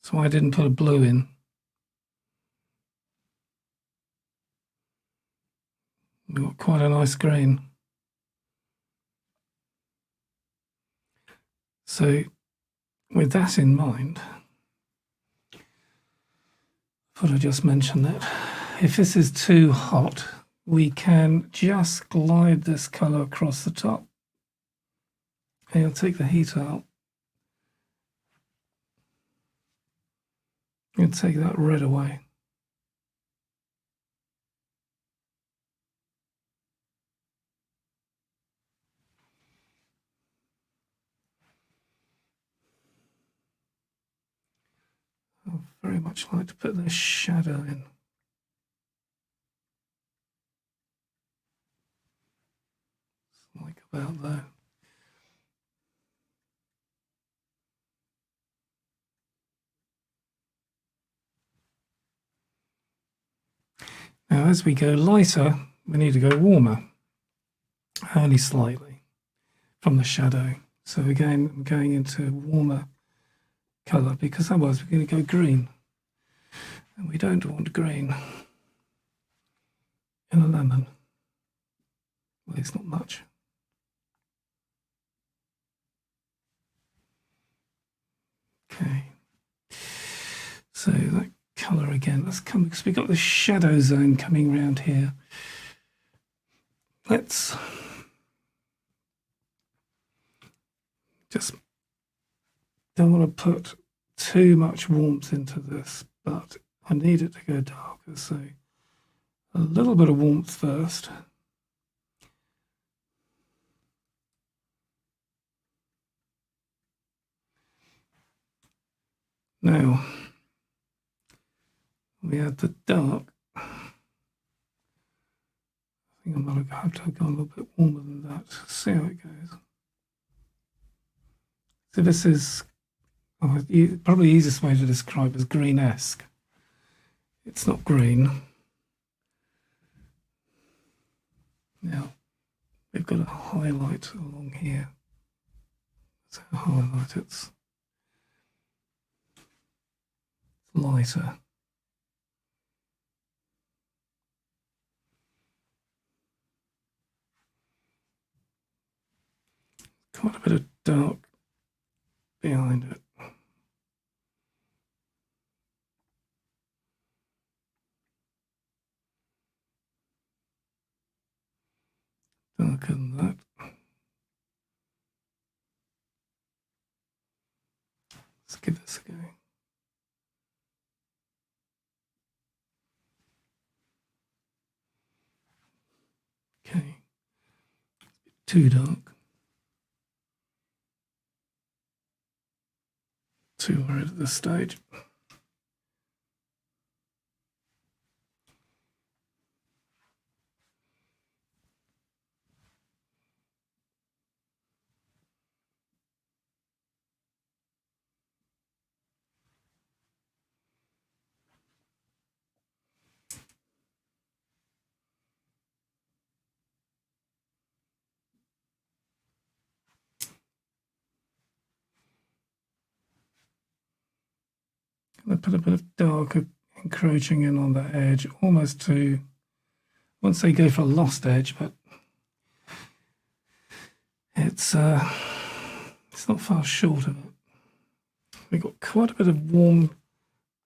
That's why I didn't put a blue in. We've got quite a nice green. So with that in mind, Thought I'd just mention that. If this is too hot, we can just glide this colour across the top. And you'll take the heat out. You'll take that red away. I'd very much like to put this shadow in. Like about there. Now, as we go lighter, we need to go warmer, only slightly, from the shadow. So again, I'm going into warmer colour, because otherwise we're going to go green. And we don't want green in a lemon. Well, it's not much. Okay. So that colour again, let's come, because we've got the shadow zone coming around here. Let's just, don't want to put too much warmth into this, but I need it to go darker, so a little bit of warmth first. Now, we add the dark. I think I might have to go a little bit warmer than that. See how it goes. So this is probably the easiest way to describe as green-esque. It's not green. Now, we've got a highlight along here. So highlight, it's lighter. Quite a bit of dark behind it. Darker than that. Let's give this a go. Okay. Too dark. Too red at this stage. I put a bit of darker encroaching in on that edge, almost to, once they go for a lost edge, but it's not far short of it. We've got quite a bit of warm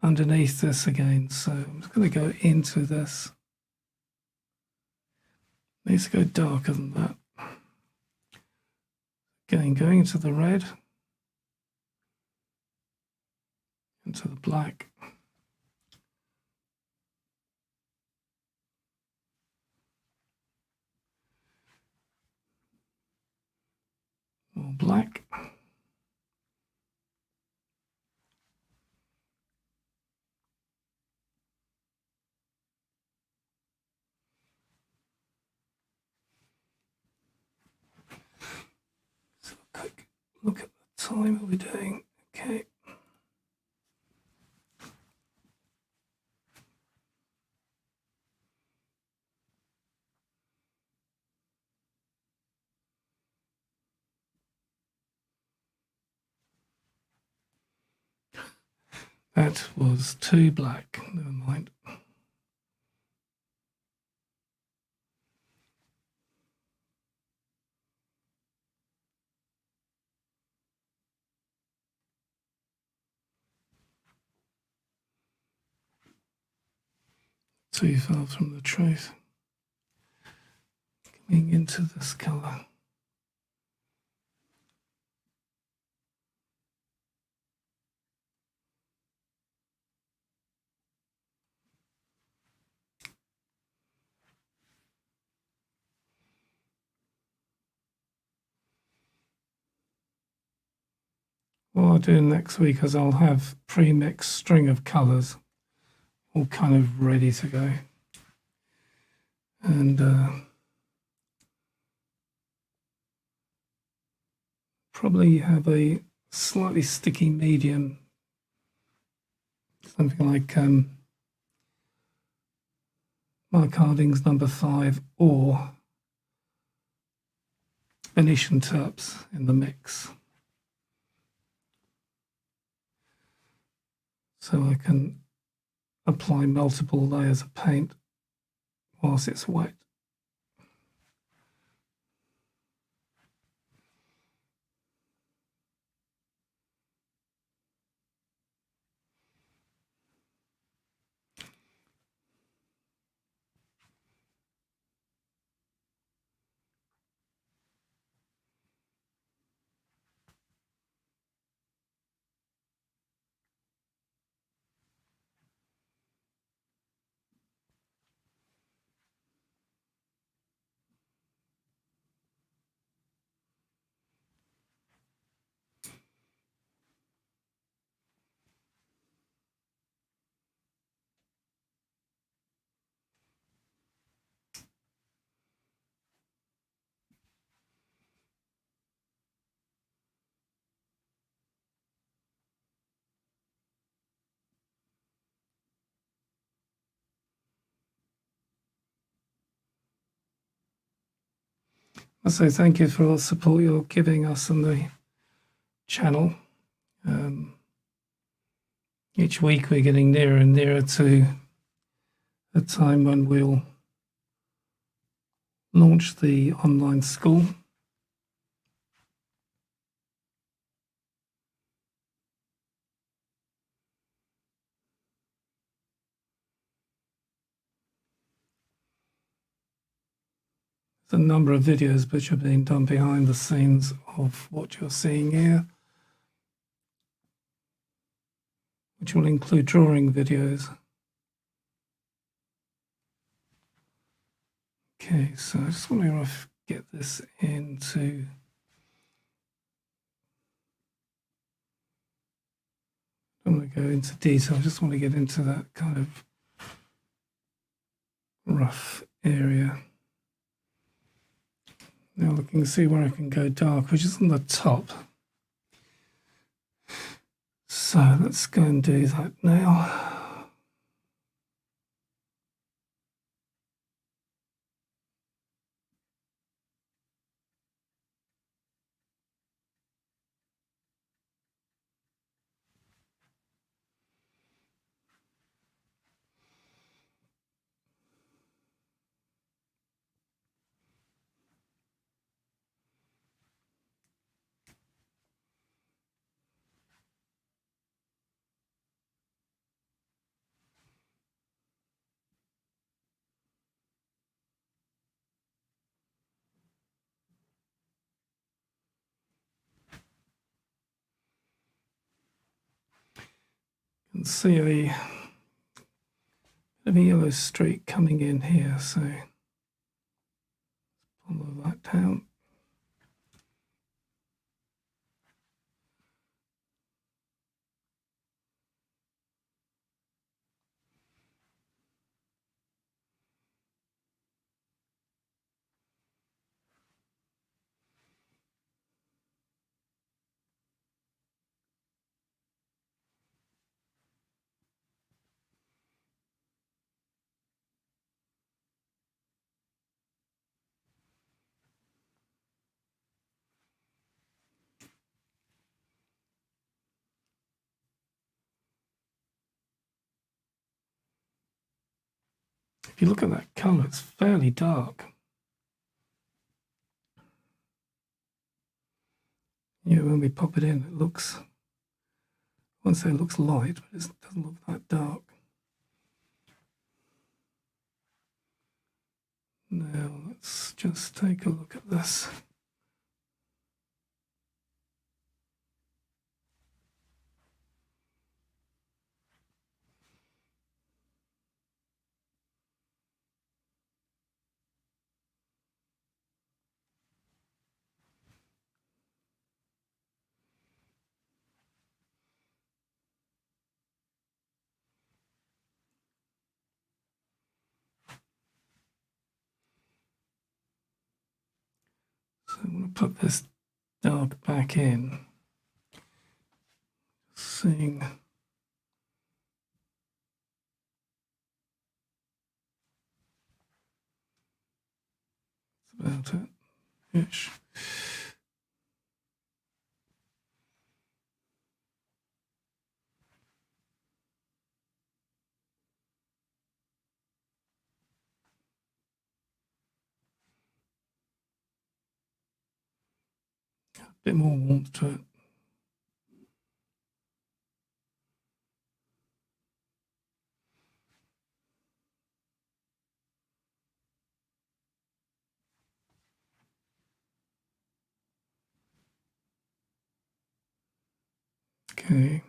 underneath this again, so I'm just going to go into this. Needs to go darker than that. Again, going into the red, into the black. More black. So a quick look at the time that we're doing. Okay. That was too black. Never mind. too far from the truth. Coming into this colour. What I'll do next week is I'll have pre-mixed string of colours all kind of ready to go. And probably have a slightly sticky medium, something like Mark Harding's number 5 or Venetian Terps in the mix. So I can apply multiple layers of paint whilst it's wet. I say thank you for all the support you're giving us on the channel. Each week we're getting nearer and nearer to a time when we'll launch the online school. A number of videos which are being done behind the scenes of what you're seeing here, which will include drawing videos. Okay, so I just want to get this into I don't want to go into detail, I just want to get into that kind of rough area. Now looking to see where I can go dark, which is on the top. So let's go and do that now. You can see a bit of a yellow streak coming in here, so follow that down. If you look at that colour, it's fairly dark. Yeah, when we pop it in, it looks, I won't say it looks light, but it doesn't look that dark. Now let's just take a look at this. So I'm going to put this dark back in. Seeing that's about it. Ish. A bit more warmth to it. Okay.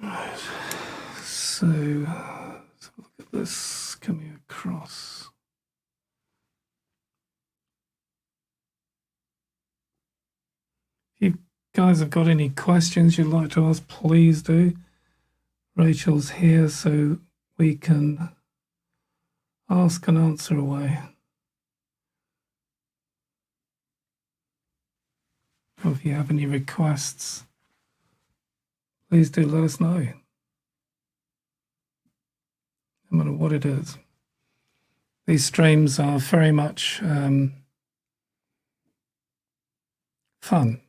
Right. So let's have a look at this coming across. If you guys have got any questions you'd like to ask, please do. Rachel's here so we can ask and answer away. Or if you have any requests, please do let us know. No matter what it is. These streams are very much fun.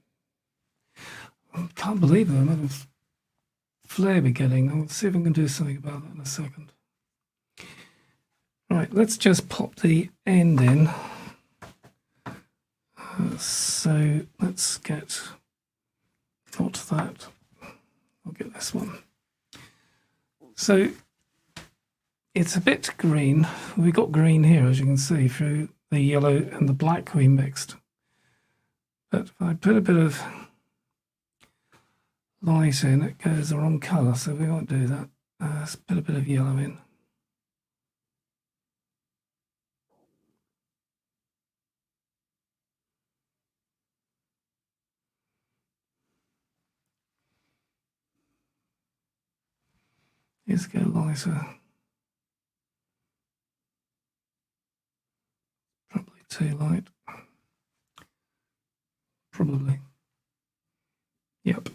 I can't believe the amount of flare we're getting. I'll see if I can do something about that in a second. Right, let's just pop the end in. So let's get, not that, I'll get this one. So it's a bit green. We got green here, as you can see, through the yellow and the black we mixed. But if I put a bit of light in, it goes the wrong colour, so we won't do that. Let's put a bit of yellow in. Let's go lighter. Probably too light. Probably. Yep.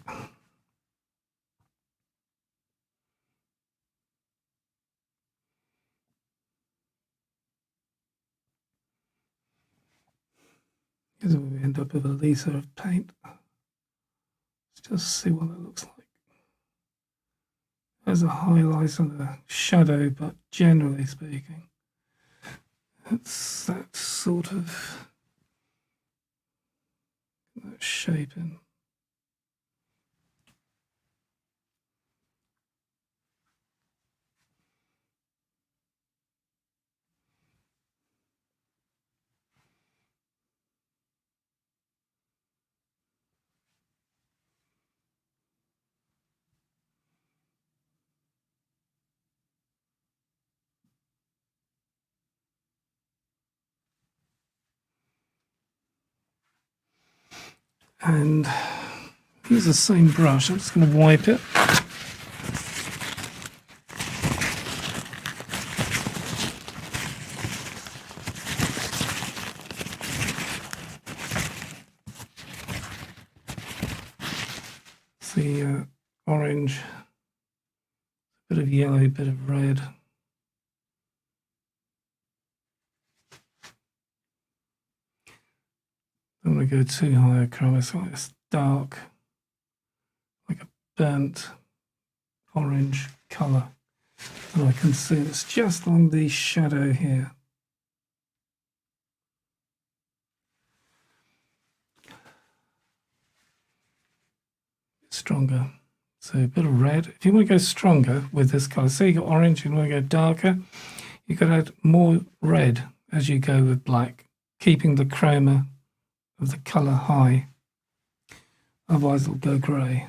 Because we end up with a litre of paint. Let's just see what that looks like. There's a highlight and a shadow, but generally speaking, it's that sort of that shape in. And use the same brush. I'm just going to wipe it. See orange, bit of yellow, bit of red. Don't want to go too high a chroma, so it's dark, like a burnt orange colour. And I can see it's just on the shadow here. Stronger. So a bit of red. If you want to go stronger with this colour, say you got orange, you want to go darker, you could add more red as you go with black, keeping the chroma of the colour high. Otherwise it'll go grey.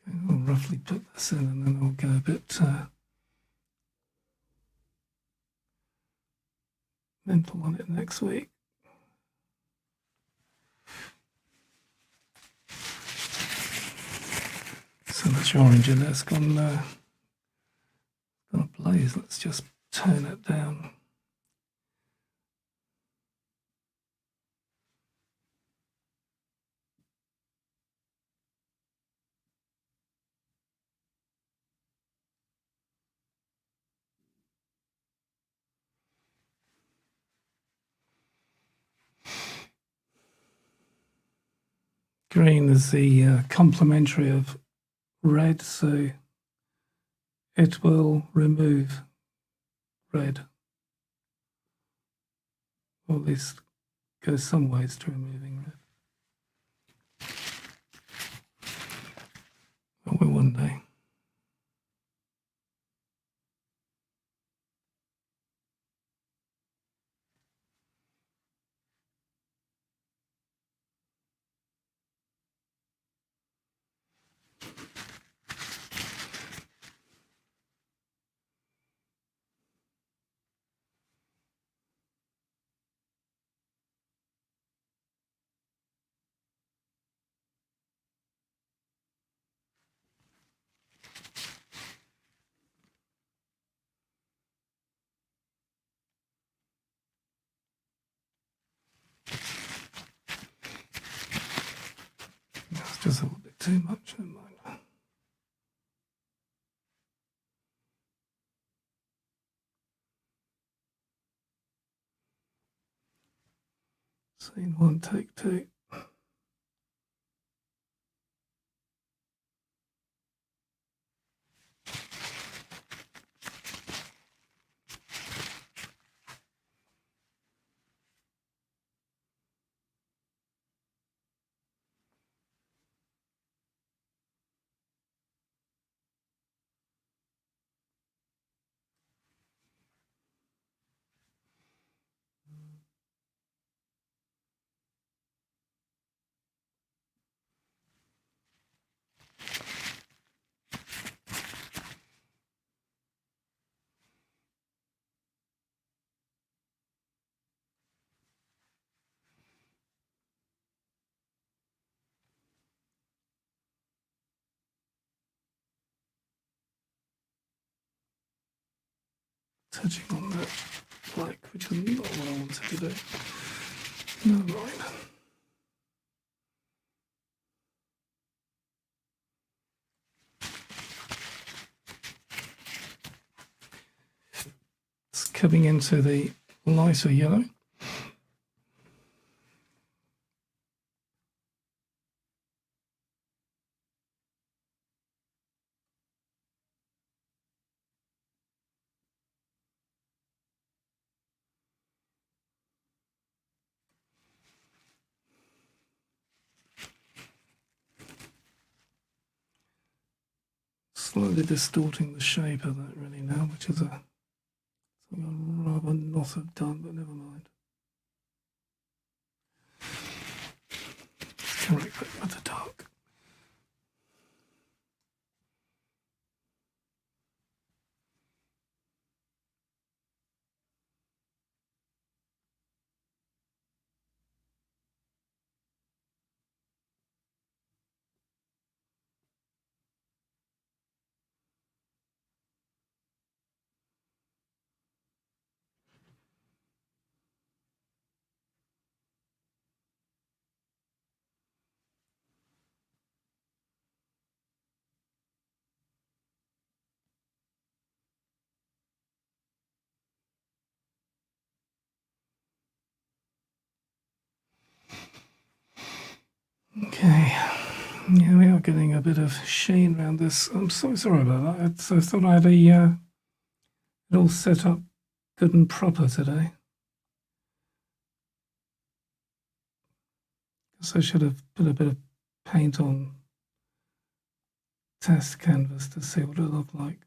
Okay, I'll roughly put this in and then I'll go a bit mental on it next week. So much orange in there, it's gone ablaze. Let's just turn it down. Green is the complementary of red, so it will remove red, or at least go some ways to removing red. But will one day. That's just a little bit too much, never mind. Scene one, take two. Touching on that black, which is not what I wanted to do. Never mind. It's coming into the lighter yellow. Slowly distorting the shape of that really now, which is something I'd rather not have done, but never mind. Correct that with the dark. Okay, yeah, we are getting a bit of sheen around this. I'm so sorry about that. I thought I had it all set up good and proper today. So I should have put a bit of paint on test canvas to see what it looked like.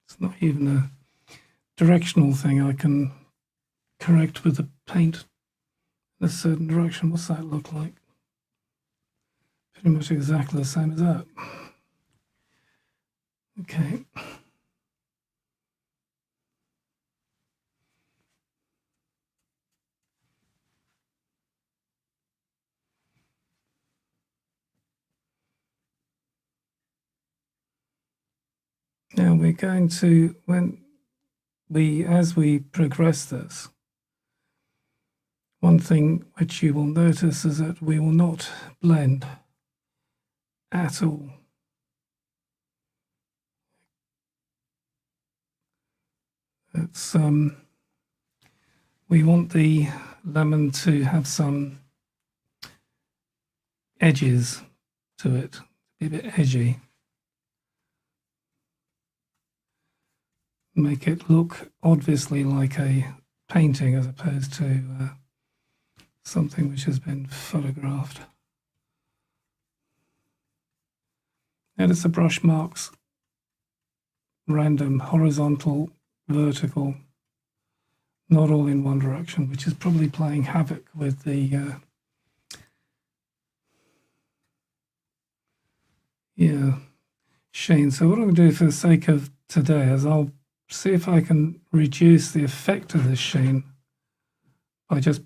It's not even a directional thing I can correct with the paint in a certain direction. What's that look like? Pretty much exactly the same as that. Okay. Now we're going to, as we progress this, one thing which you will notice is that we will not blend at all. It's we want the lemon to have some edges to it, be a bit edgy. Make it look obviously like a painting as opposed to something which has been photographed. Notice the brush marks, random, horizontal, vertical, not all in one direction, which is probably playing havoc with the sheen. So what I'm going to do for the sake of today is I'll see if I can reduce the effect of this sheen by just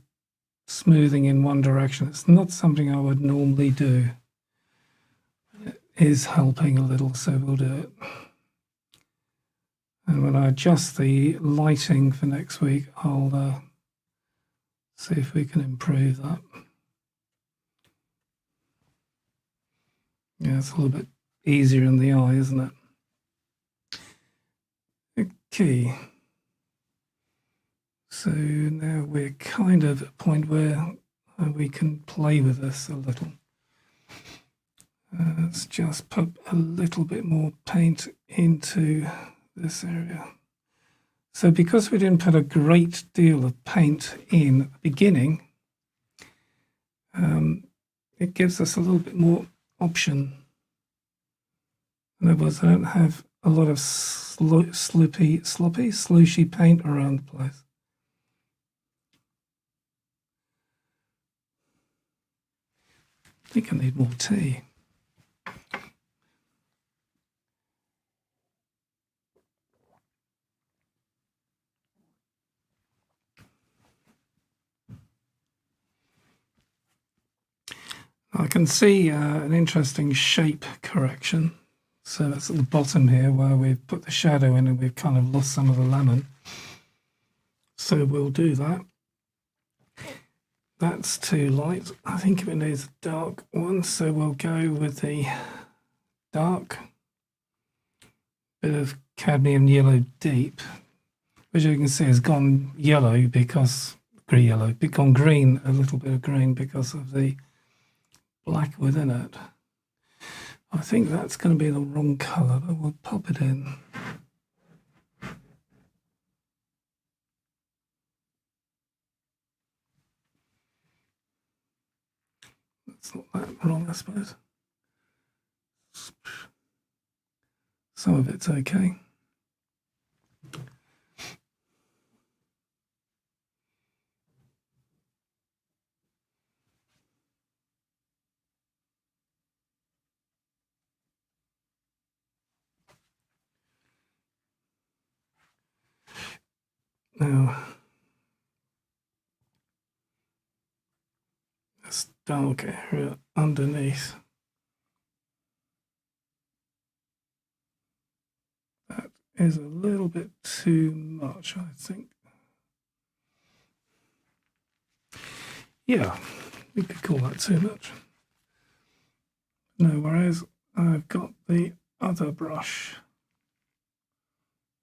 smoothing in one direction. It's not something I would normally do. It is helping a little, so we'll do it. And when I adjust the lighting for next week, I'll see if we can improve that. Yeah, it's a little bit easier in the eye, isn't it? Okay. So now we're kind of at a point where we can play with this a little. Let's just put a little bit more paint into this area. So because we didn't put a great deal of paint in at the beginning, it gives us a little bit more option. In other words, I don't have a lot of slushy paint around the place. I think I need more tea. I can see an interesting shape correction. So that's at the bottom here where we've put the shadow in and we've kind of lost some of the lemon. So we'll do that. That's too light. I think it needs a dark one, so we'll go with the dark. Bit of cadmium yellow deep, which you can see has gone yellow because gone green, a little bit of green because of the black within it. I think that's going to be the wrong colour, but we'll pop it in. That's not that wrong, I suppose. Some of it's okay. Now, this dark area underneath, that is a little bit too much, I think. Yeah, we could call that too much. No, whereas I've got the other brush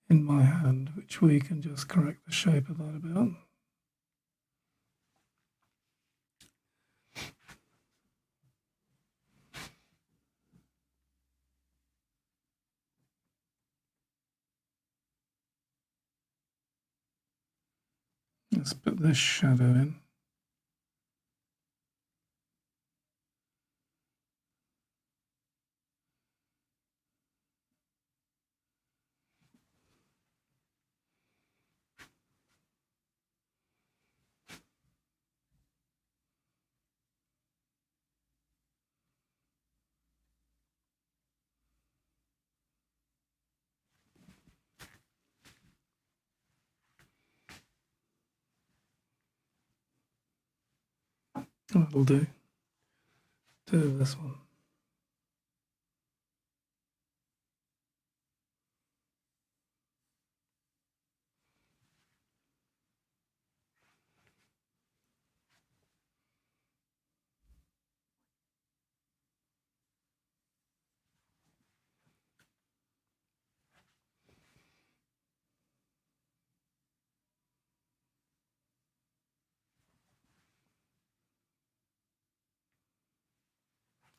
in my hand, which we can just correct the shape of that a bit. Let's put this shadow in. That'll do. Do this one.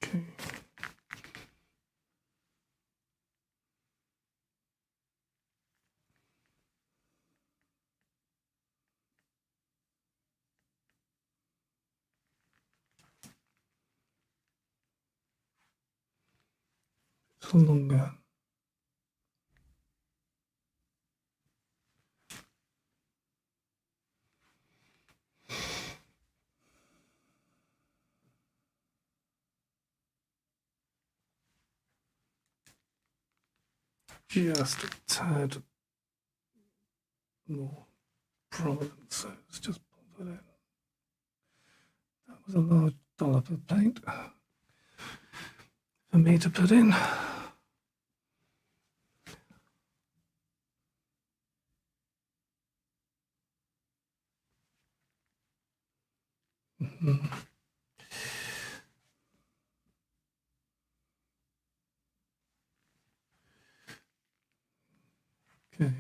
Okay. It's longer. Just a tad more prominent, so let's just pull that in. That was a large dollop of paint for me to put in. Okay.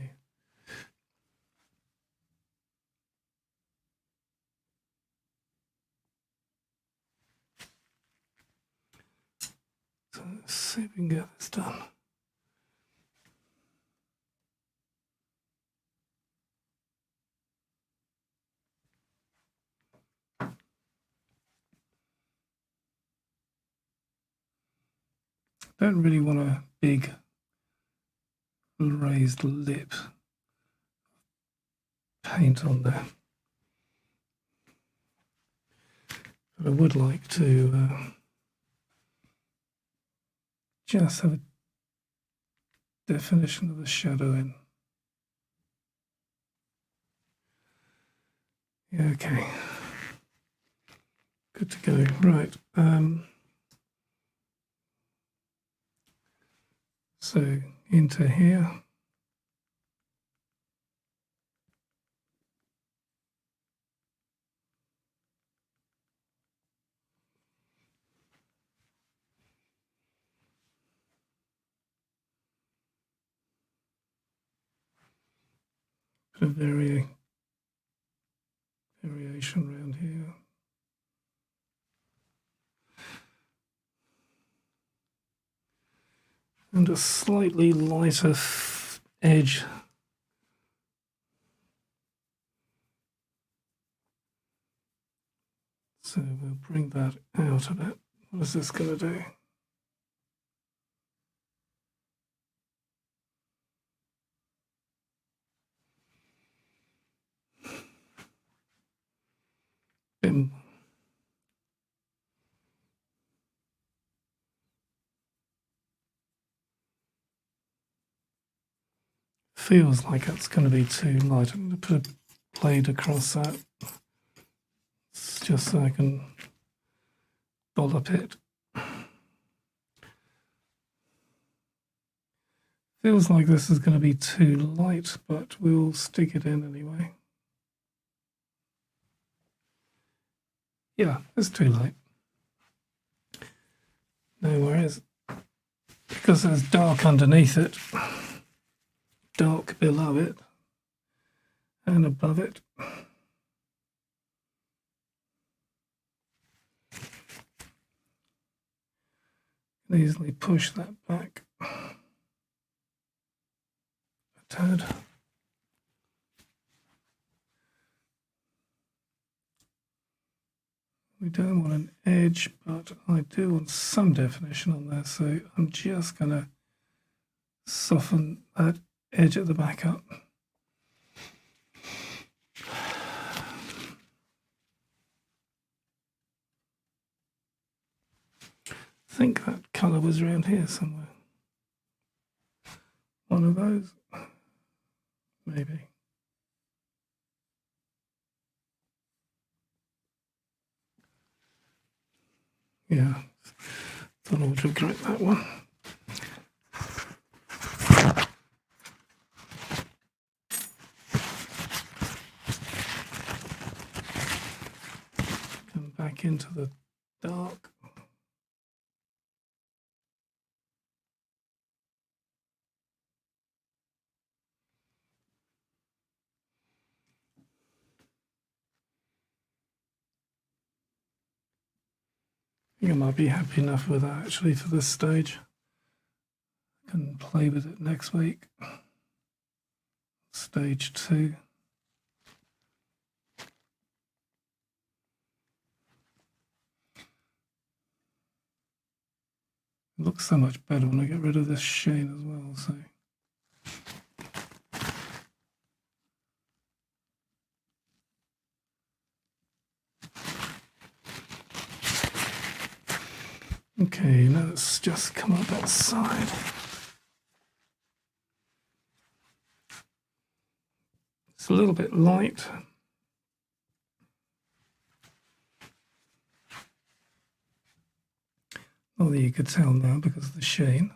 So let's see if we can get this done. Don't really want a big raised lip paint on there, but I would like to just have a definition of the shadow in. Yeah, okay, good to go. Right, so into here. Bit of variation around here. And a slightly lighter edge. So we'll bring that out a bit. What is this going to do? Bim. Feels like it's going to be too light. I'm going to put a blade across that. It's just so I can dollop it. Feels like this is going to be too light, but we'll stick it in anyway. Yeah, it's too light. No worries. Because there's dark underneath it, dark below it, and above it. Can easily push that back a tad. We don't want an edge, but I do want some definition on there, so I'm just going to soften that edge at the back up. I think that colour was around here somewhere. One of those, maybe. Yeah, thought I would regret that one. Come back into the dark. I think I might be happy enough with that actually for this stage. I can play with it next week. Stage 2. It looks so much better when I get rid of this sheen as well, so. Okay, now let's just come up that side. It's a little bit light. Not that you could tell now because of the sheen.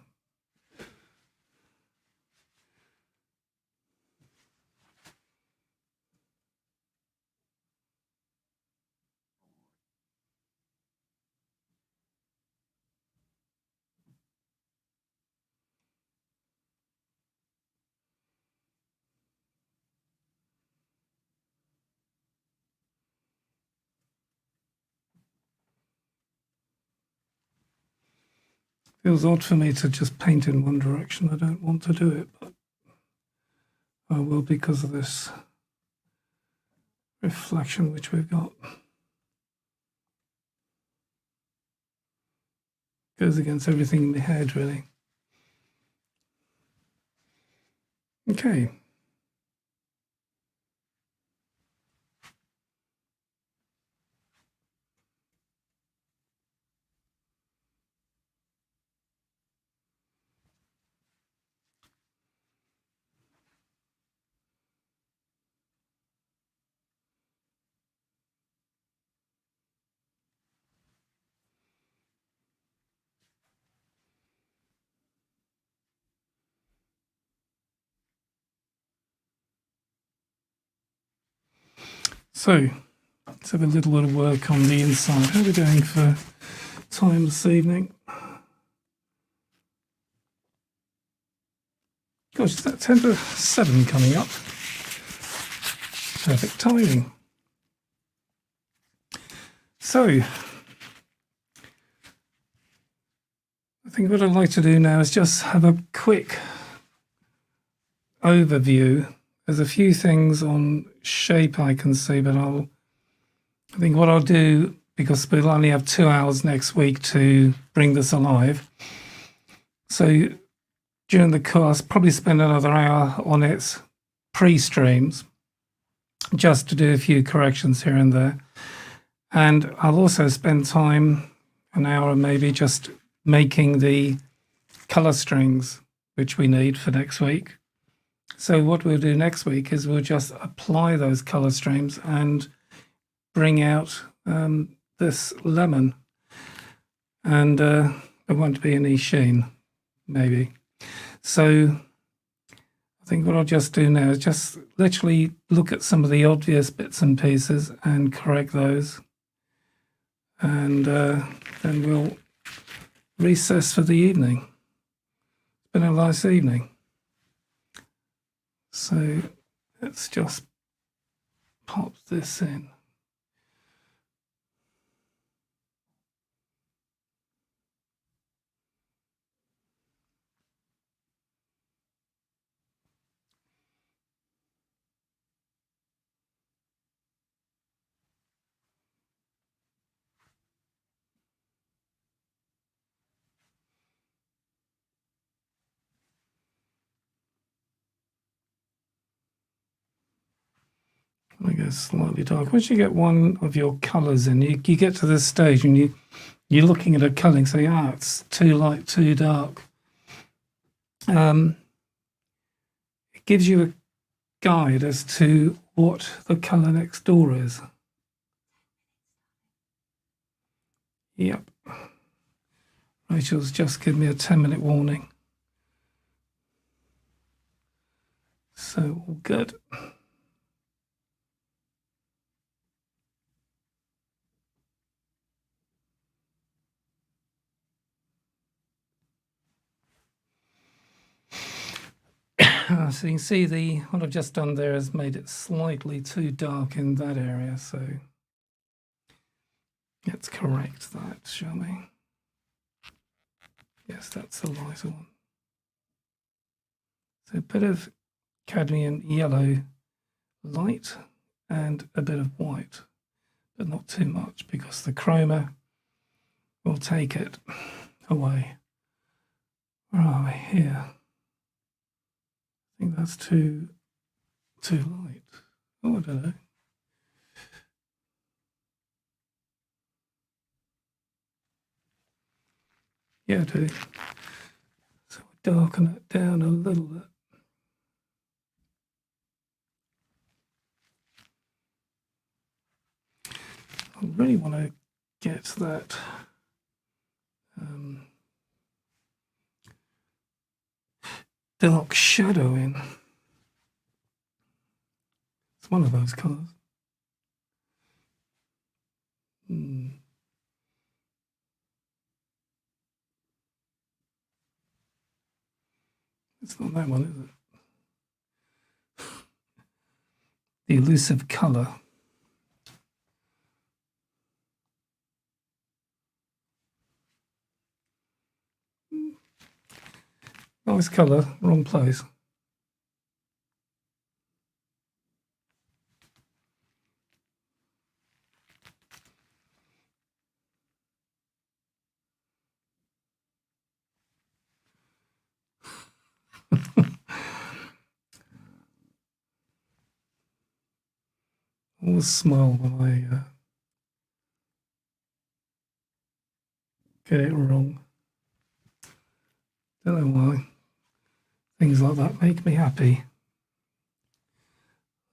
Feels odd for me to just paint in one direction. I don't want to do it, but I will because of this reflection which we've got. Goes against everything in my head, really. Okay. So, let's have a little bit of work on the inside. How are we doing for time this evening? Gosh, is that 10 to 7 coming up? Perfect timing. So, I think what I'd like to do now is just have a quick overview. There's a few things on shape I can see, but I think what I'll do, because we'll only have 2 hours next week to bring this alive. So during the course, probably spend another hour on its pre-streams, just to do a few corrections here and there. And I'll also spend time, an hour maybe, just making the color strings which we need for next week. So what we'll do next week is we'll just apply those color streams and bring out this lemon. And there won't be any sheen, maybe. So I think what I'll just do now is just literally look at some of the obvious bits and pieces and correct those. And then recess for the evening. It's been a nice evening. So let's just pop this in. I guess slightly dark. Once you get one of your colours in, you get to this stage and you're looking at a colour and saying, it's too light, too dark. It gives you a guide as to what the colour next door is. Yep. Rachel's just given me a 10-minute warning. So all good. So you can see what I've just done there has made it slightly too dark in that area. So let's correct that, shall we? Yes, that's the lighter one. So a bit of cadmium yellow light and a bit of white, but not too much because the chroma will take it away. Where are we here? I think that's too light. Oh, I don't know. Yeah, I do. So we darken it down a little bit. I really want to get that dark shadow in. It's one of those colours. It's not that one, is it? The elusive colour. Nice colour, wrong place. Always smile when I get it wrong. Don't know why. Things like that make me happy.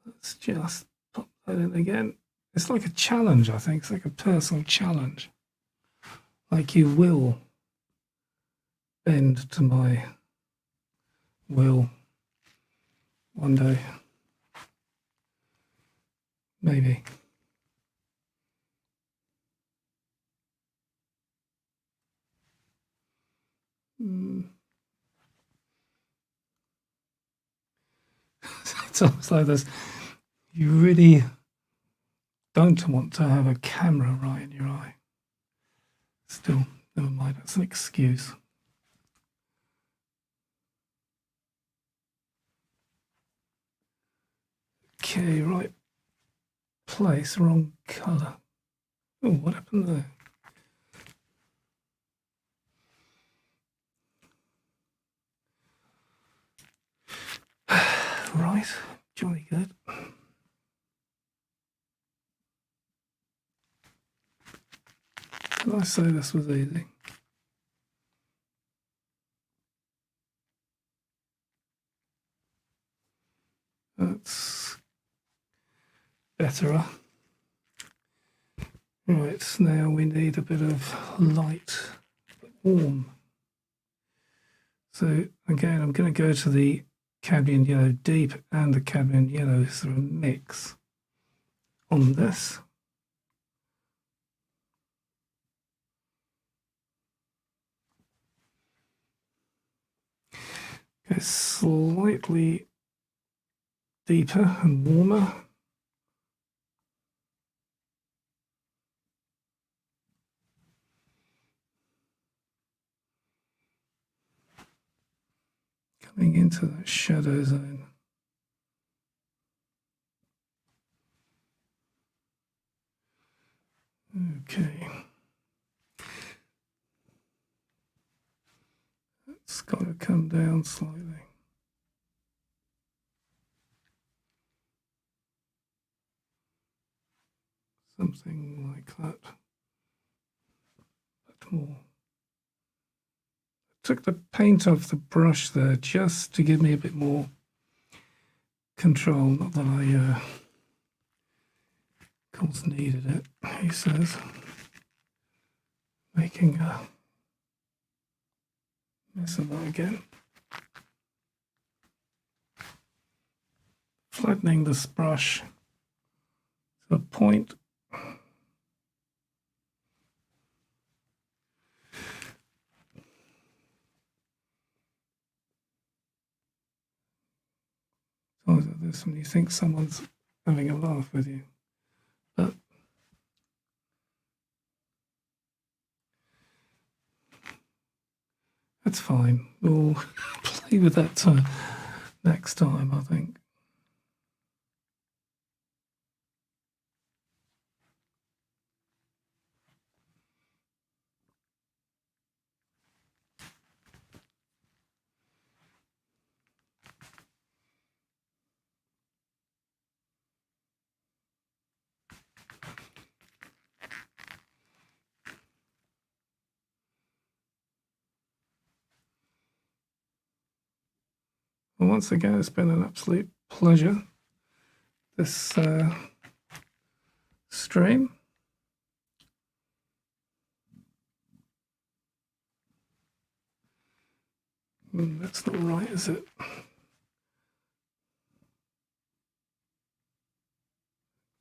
Let's just pop that in again. It's like a challenge, I think. It's like a personal challenge. Like you will bend to my will one day. Maybe. It's almost like this. You really don't want to have a camera right in your eye. Still, never mind. That's an excuse. Okay, right place, wrong colour. Oh, what happened there? Right, jolly good. Did I say this was easy? That's better. Right, now we need a bit of light, but warm. So again, I'm going to go to the cadmium yellow deep and the cadmium yellow sort of mix on this. Go slightly deeper and warmer. Coming into that shadow zone. Okay. It's got to come down slightly. Something like that. But more. Took the paint off the brush there just to give me a bit more control. Not that I, of course, needed it, he says. Making a mess of that again. Flattening this brush to a point. It's always like this when you think someone's having a laugh with you. But that's fine. We'll play with that next time, I think. Well, once again, it's been an absolute pleasure, this stream. That's not right, is it?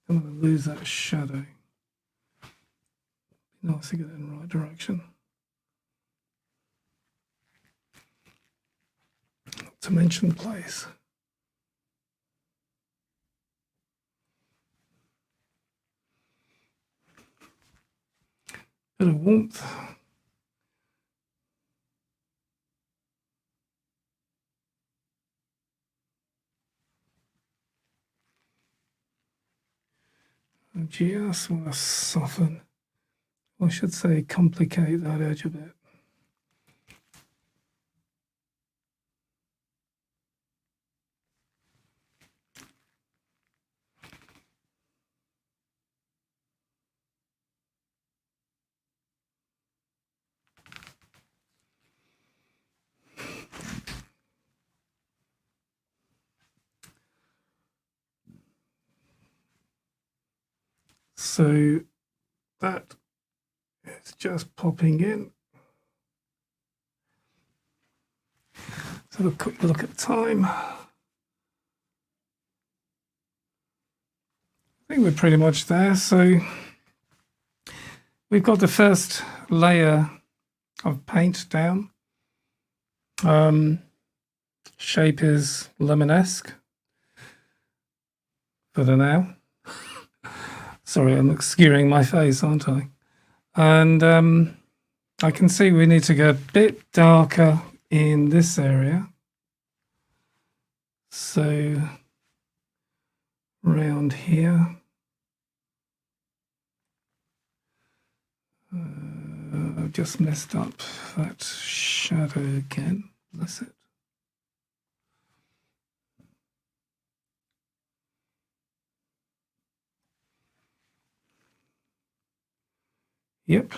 I'm going to lose that shadow. Be nice to get it in the right direction. Not to mention place. Bit of warmth. I just want to soften, or I should say complicate that edge a bit. So that is just popping in. Let's have a quick look at time. I think we're pretty much there. So we've got the first layer of paint down. Shape is lemon-esque for the now. Sorry, I'm obscuring my face, aren't I? And I can see we need to go a bit darker in this area. So around here. I've just messed up that shadow again. That's it. Yep.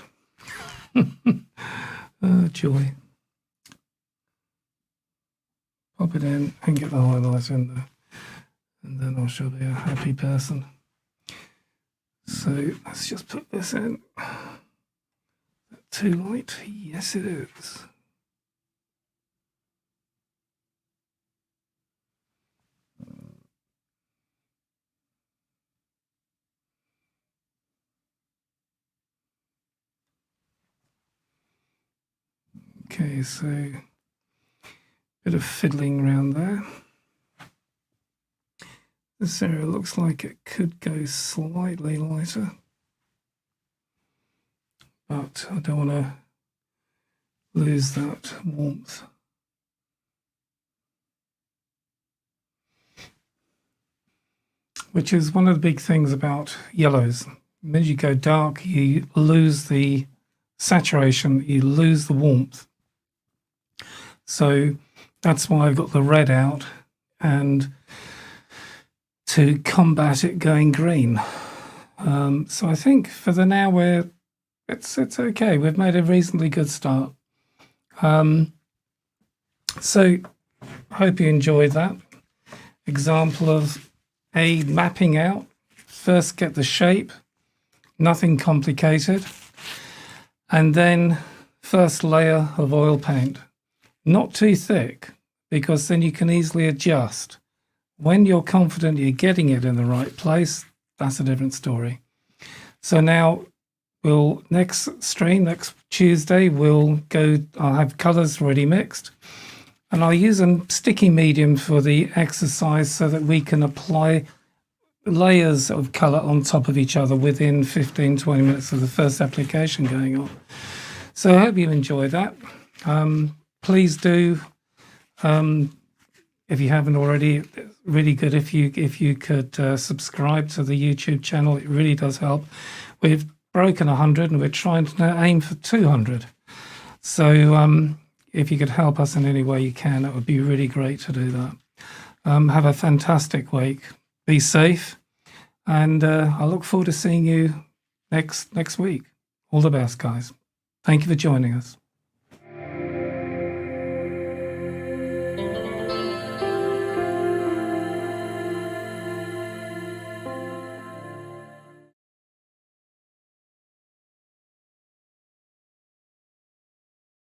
Joy. Pop it in and get the highlight in there. And then I shall be a happy person. So let's just put this in. Too light? Yes, it is. Okay, so a Bit of fiddling around there. This area looks like it could go slightly lighter, but I don't want to lose that warmth. Which is one of the big things about yellows. As you go dark, you lose the saturation, you lose the warmth. So that's why I've got the red out, and to combat it going green. So I think for the now it's okay. We've made a reasonably good start. So hope you enjoyed that example of mapping out. First get the shape, nothing complicated, and then first layer of oil paint. Not too thick, because then you can easily adjust. When you're confident you're getting it in the right place, that's a different story. So now next Tuesday, I'll have colours already mixed, and I'll use a sticky medium for the exercise so that we can apply layers of colour on top of each other within 15-20 minutes of the first application going on. So I hope you enjoy that. Please do, if you haven't already, it's really good if you could subscribe to the YouTube channel. It really does help. We've broken 100 and we're trying to aim for 200. So if you could help us in any way you can, it would be really great to do that. Have a fantastic week. Be safe, and I look forward to seeing you next week. All the best, guys. Thank you for joining us.